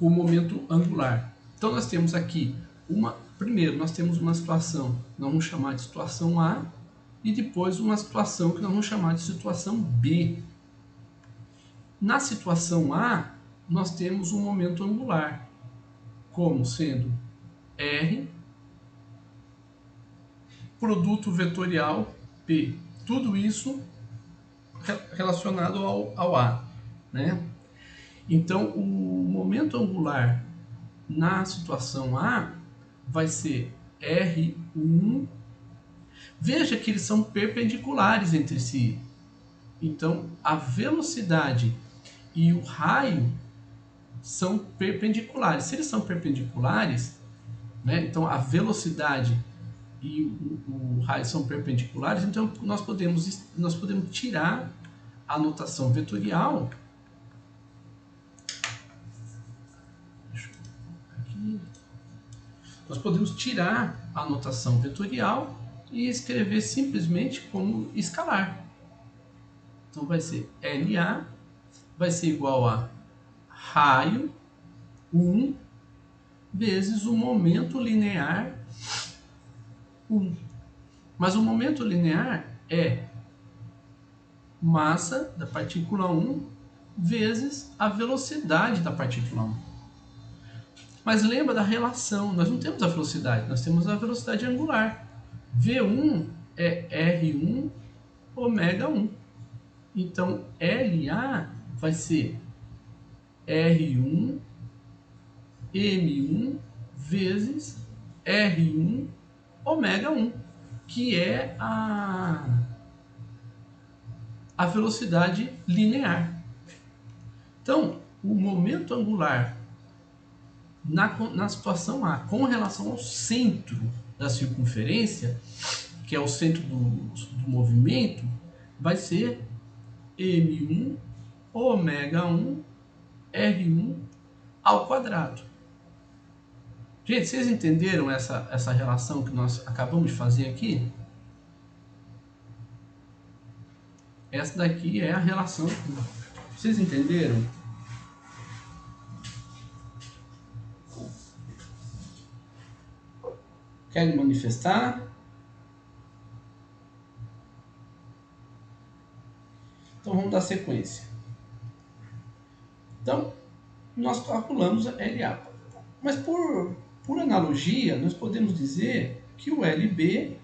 o momento angular? Então, nós temos aqui primeiro, nós temos uma situação, nós vamos chamar de situação A, e depois uma situação que nós vamos chamar de situação B. Na situação A, nós temos um momento angular, como sendo R, produto vetorial P. Tudo isso relacionado ao A, né? Então, o momento angular na situação A vai ser R1. Veja que eles são perpendiculares entre si. Então, a velocidade e o raio são perpendiculares. Se eles são perpendiculares, né, então a velocidade e o raio são perpendiculares, então nós podemos tirar a notação vetorial. Nós podemos tirar a notação vetorial e escrever simplesmente como escalar. Então vai ser LA vai ser igual a raio 1 vezes o momento linear 1. Mas o momento linear é massa da partícula 1 vezes a velocidade da partícula 1. Mas lembra da relação, nós não temos a velocidade, nós temos a velocidade angular. V1 é R1 ômega 1. Então, LA vai ser R1 M1 vezes R1 ômega 1, que é a velocidade linear. Então, o momento angular na situação A, com relação ao centro da circunferência, que é o centro do movimento, vai ser M1 ômega 1 R1 ao quadrado. Gente, vocês entenderam essa relação que nós acabamos de fazer aqui? Essa daqui é a relação. Vocês entenderam? Querem manifestar? Então vamos dar sequência. Então, nós calculamos a LA. Mas por analogia, nós podemos dizer que o LB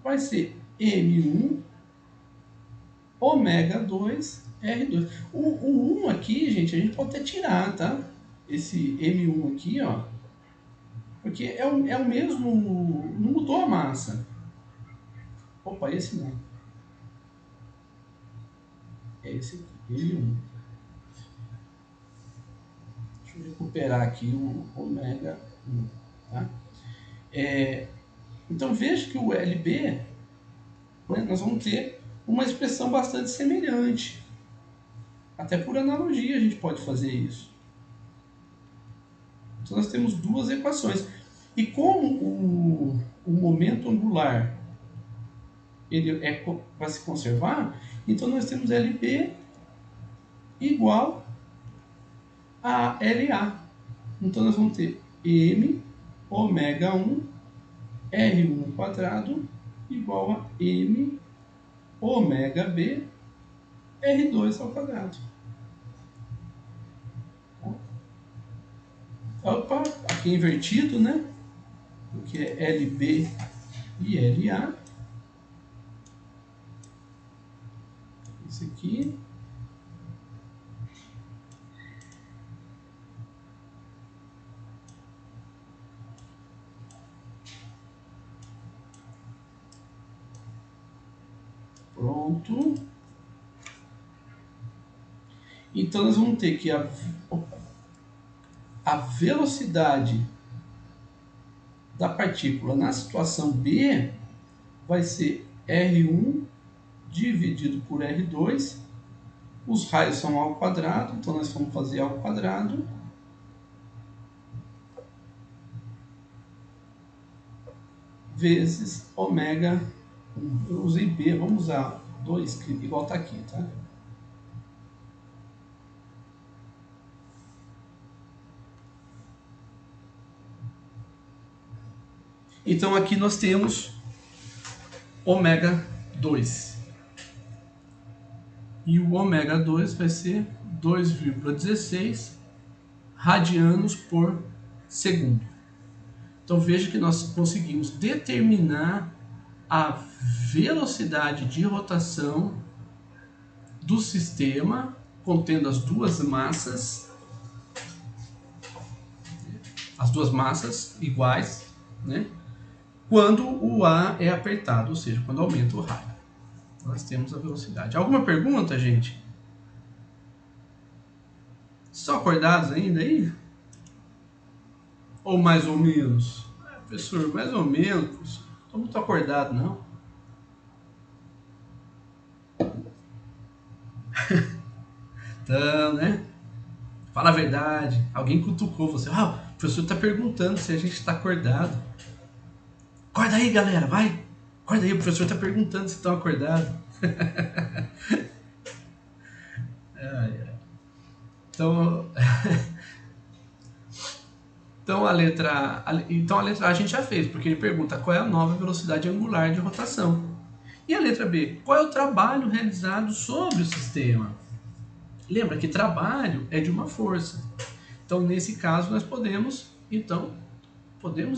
vai ser M1 ômega 2 R2. O 1 aqui, gente, a gente pode até tirar, tá? Esse M1 aqui, ó. Porque é o mesmo, não mudou a massa. Opa, esse não. É esse aqui, M1. Deixa eu recuperar aqui o ômega 1, tá? Então veja que o LB, né, nós vamos ter uma expressão bastante semelhante. Até por analogia a gente pode fazer isso. Então nós temos duas equações. E como o momento angular ele vai se conservar, então nós temos LB igual a LA. Então nós vamos ter M ômega 1 R1 quadrado igual a M ômega B R2 ao quadrado. Opa, aqui é invertido, né? Porque é LB e LA. Esse aqui. Pronto. Então nós vamos ter que a a velocidade da partícula na situação B vai ser R1 dividido por R2. Os raios são ao quadrado, então nós vamos fazer ao quadrado. Vezes ômega 1. Eu usei B, vamos usar 2, que igual está aqui, tá? Então aqui nós temos ômega 2. E o ômega 2 vai ser 2,16 radianos por segundo. Então veja que nós conseguimos determinar a velocidade de rotação do sistema contendo as duas massas iguais, né? Quando o A é apertado, ou seja, quando aumenta o raio. Nós temos a velocidade. Alguma pergunta, gente? Estão acordados ainda aí? Ou mais ou menos? Professor, mais ou menos. Professor. Não estou muito acordado, não. Então, né? Fala a verdade. Alguém cutucou você. O professor está perguntando se a gente está acordado. Acorda aí, galera, vai. Acorda aí, o professor está perguntando se estão acordados. Então, a letra A a gente já fez, porque ele pergunta qual é a nova velocidade angular de rotação. E a letra B, qual é o trabalho realizado sobre o sistema? Lembra que trabalho é de uma força. Então, nesse caso, nós podemos e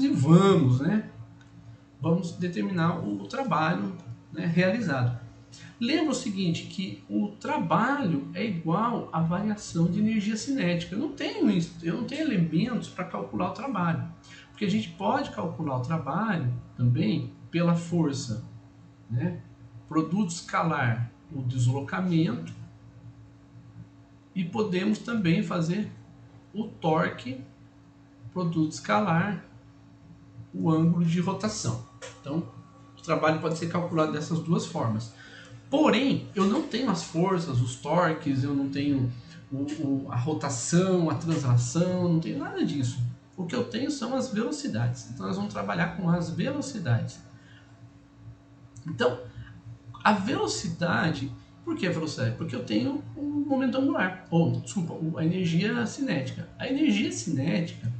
vamos, né? Vamos determinar o trabalho, né, realizado. Lembra o seguinte, que o trabalho é igual à variação de energia cinética. Eu não tenho elementos para calcular o trabalho. Porque a gente pode calcular o trabalho também pela força, né? Produto escalar, o deslocamento. E podemos também fazer o torque, produto escalar, o ângulo de rotação. Então, o trabalho pode ser calculado dessas duas formas. Porém, eu não tenho as forças, os torques, eu não tenho a rotação, a translação, não tenho nada disso. O que eu tenho são as velocidades. Então, nós vamos trabalhar com as velocidades. Então, a velocidade... Por que a velocidade? Porque eu tenho um momento angular, a energia cinética. A energia cinética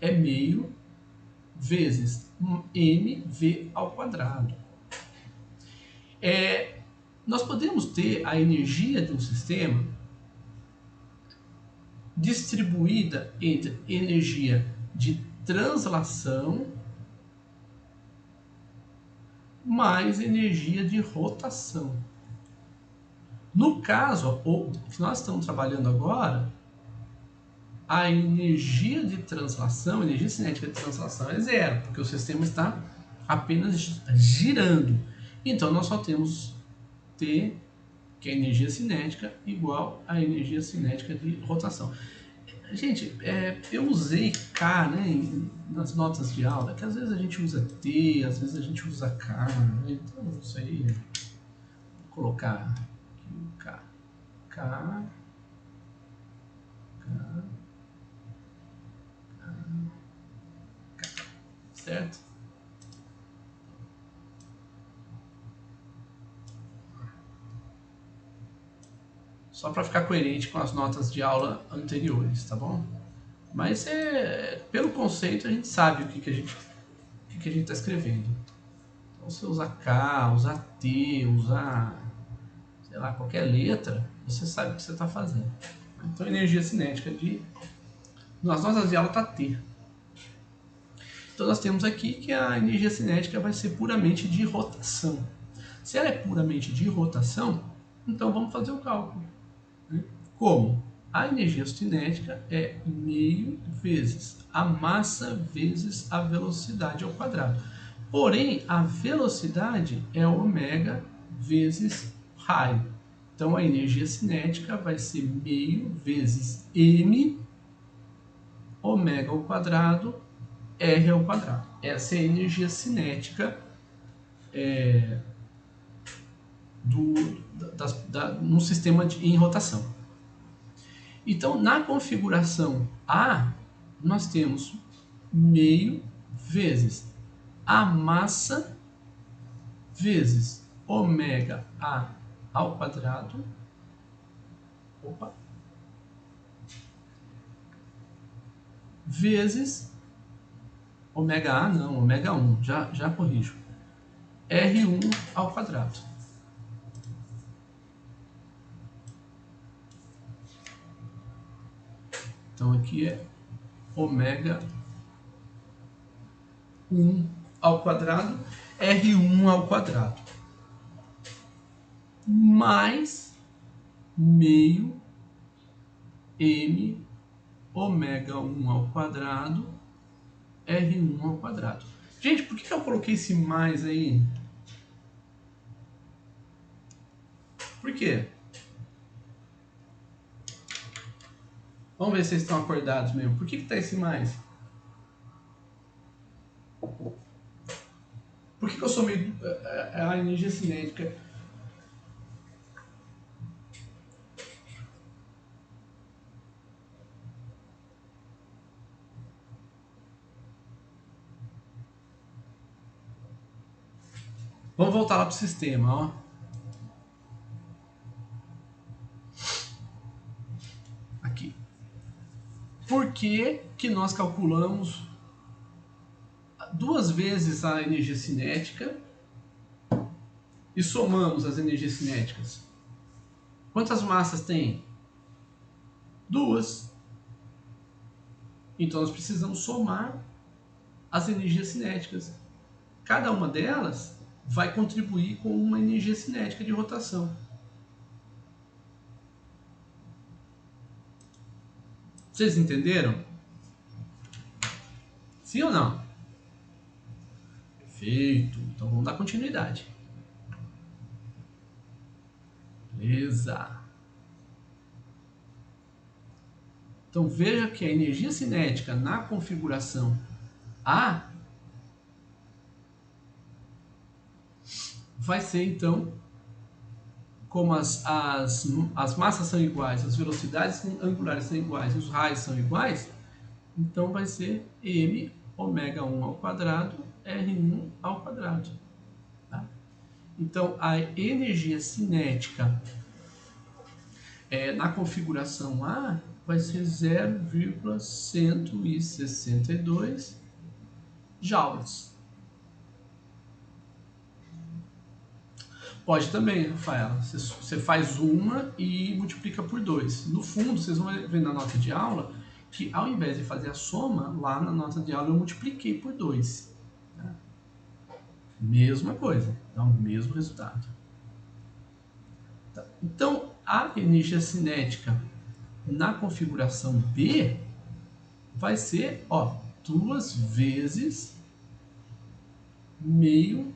é meio vezes mv ao quadrado. Nós podemos ter a energia de um sistema distribuída entre energia de translação mais energia de rotação. No caso, o que nós estamos trabalhando agora, a energia de translação, a energia cinética de translação é zero, porque o sistema está apenas girando. Então, nós só temos T, que é a energia cinética, igual à energia cinética de rotação. Gente, eu usei K, né, nas notas de aula, que às vezes a gente usa T, às vezes a gente usa K, né? Então isso aí, vou colocar aqui o K, certo? Só para ficar coerente com as notas de aula anteriores, tá bom? Mas pelo conceito a gente sabe o que a gente está escrevendo. Então, se usar K, usar T, usar, sei lá, qualquer letra, você sabe o que você está fazendo. Então, energia cinética nas notas de aula está T. Então, nós temos aqui que a energia cinética vai ser puramente de rotação. Se ela é puramente de rotação, então vamos fazer o cálculo. Como? A energia cinética é meio vezes a massa vezes a velocidade ao quadrado. Porém, a velocidade é ômega vezes raio. Então, a energia cinética vai ser meio vezes m ômega ao quadrado R ao quadrado. Essa é a energia cinética no sistema em rotação. Então, na configuração A, nós temos meio vezes a massa vezes ômega A ao quadrado. Vezes ômega A, não, ômega 1, já corrijo. R1 ao quadrado. Então aqui é ômega 1 ao quadrado, R1 ao quadrado, mais meio M ômega 1 ao quadrado, R1 ao quadrado. Gente, por que eu coloquei esse mais aí? Por quê? Vamos ver se vocês estão acordados mesmo. Por que está esse mais? Por que eu sou meio... a energia cinética? Vamos voltar lá para o sistema, ó. Aqui. Por que nós calculamos duas vezes a energia cinética e somamos as energias cinéticas? Quantas massas tem? Duas. Então nós precisamos somar as energias cinéticas. Cada uma delas vai contribuir com uma energia cinética de rotação. Vocês entenderam? Sim ou não? Perfeito. Então vamos dar continuidade. Beleza. Então veja que a energia cinética na configuração A vai ser então, como as massas são iguais, as velocidades angulares são iguais, os raios são iguais, então vai ser M ômega 1 ao quadrado, R1 ao quadrado. Tá? Então a energia cinética na configuração A vai ser 0,162 joules. Pode também, Rafaela. Você faz uma e multiplica por 2. No fundo, vocês vão ver na nota de aula que ao invés de fazer a soma, lá na nota de aula eu multipliquei por 2. Tá? Mesma coisa, dá o mesmo resultado. Tá. Então, a energia cinética na configuração B vai ser 2 vezes meio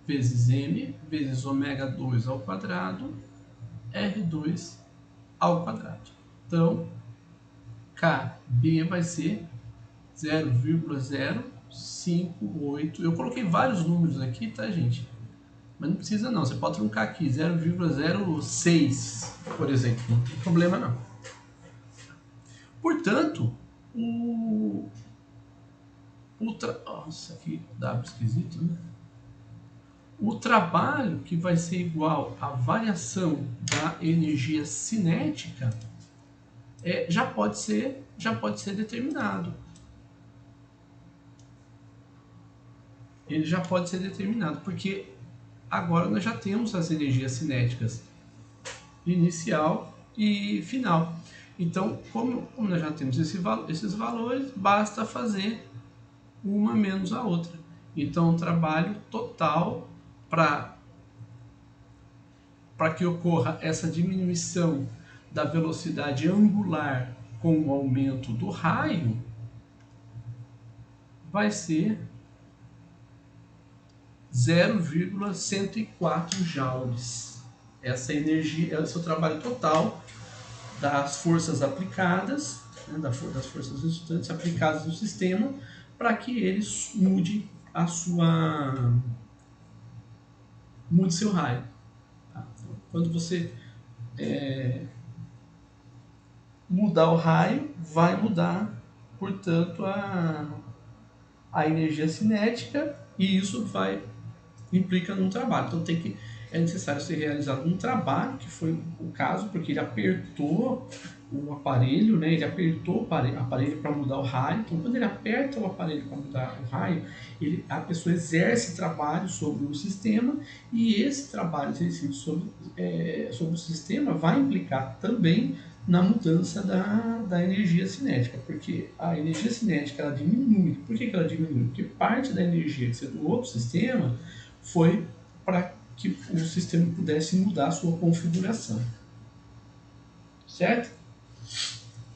vezes M vezes ômega 2 ao quadrado, R2 ao quadrado. Então, KB vai ser 0,058. Eu coloquei vários números aqui, tá, gente? Mas não precisa não, você pode truncar aqui, 0,06, por exemplo, não tem problema não. Portanto, nossa, que W esquisito, né? O trabalho que vai ser igual à variação da energia cinética já pode ser determinado. Ele já pode ser determinado, porque agora nós já temos as energias cinéticas inicial e final. Então, como nós já temos esses valores, basta fazer uma menos a outra. Então, o trabalho total para que ocorra essa diminuição da velocidade angular com o aumento do raio vai ser 0,104 joules. Essa energia, esse é o trabalho total das forças aplicadas né, das forças resultantes aplicadas no sistema para que ele mude seu raio. Tá? Então, quando você mudar o raio, vai mudar, portanto, a energia cinética, e isso implica num trabalho. Então é necessário ser realizado um trabalho, que foi o caso, porque ele apertou o aparelho, né? Ele apertou o aparelho para mudar o raio. Então, quando ele aperta o aparelho para mudar o raio, a pessoa exerce trabalho sobre o sistema, e esse trabalho exercido sobre o sistema vai implicar também na mudança da energia cinética, porque a energia cinética ela diminui. Por que ela diminui? Porque parte da energia que você doou para o sistema foi para que o sistema pudesse mudar a sua configuração. Certo?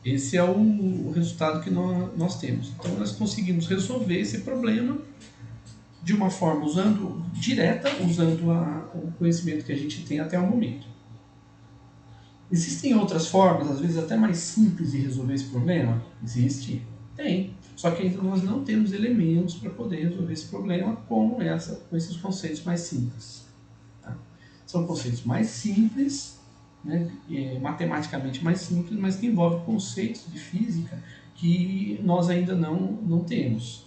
Esse é o resultado que nós temos. Então, nós conseguimos resolver esse problema de uma forma direta, usando o conhecimento que a gente tem até o momento. Existem outras formas, às vezes até mais simples, de resolver esse problema? Existe? Tem. Só que ainda nós não temos elementos para poder resolver esse problema com esses conceitos mais simples. Tá? São conceitos mais simples, né, matematicamente mais simples, mas que envolvem conceitos de física que nós ainda não temos.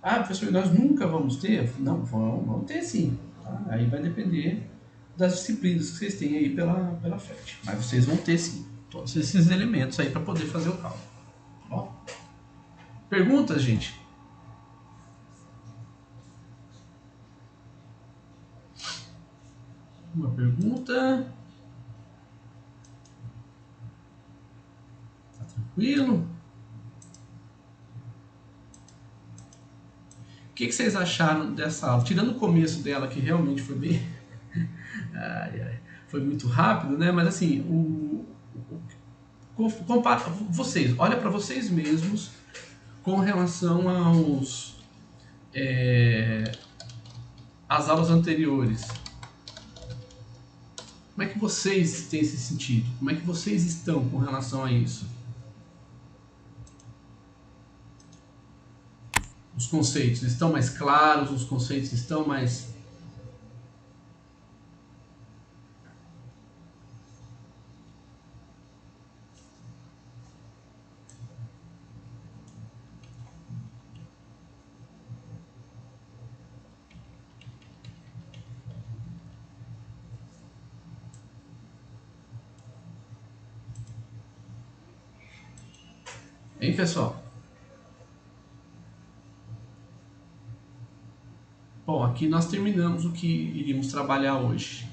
Ah, professor, nós nunca vamos ter? Não, vamos ter sim. Tá? Aí vai depender das disciplinas que vocês têm aí pela frente. Mas vocês vão ter sim todos esses elementos aí para poder fazer o cálculo. Ó. Perguntas, gente? Uma pergunta? Tá tranquilo? O que vocês acharam dessa aula? Tirando o começo dela, que realmente foi bem... foi muito rápido, né? Mas assim, vocês, olha para vocês mesmos com relação às aulas anteriores. Como é que vocês têm se sentido? Como é que vocês estão com relação a isso? Os conceitos estão mais claros? Os conceitos estão mais... Hein, pessoal? Bom, aqui nós terminamos o que iríamos trabalhar hoje.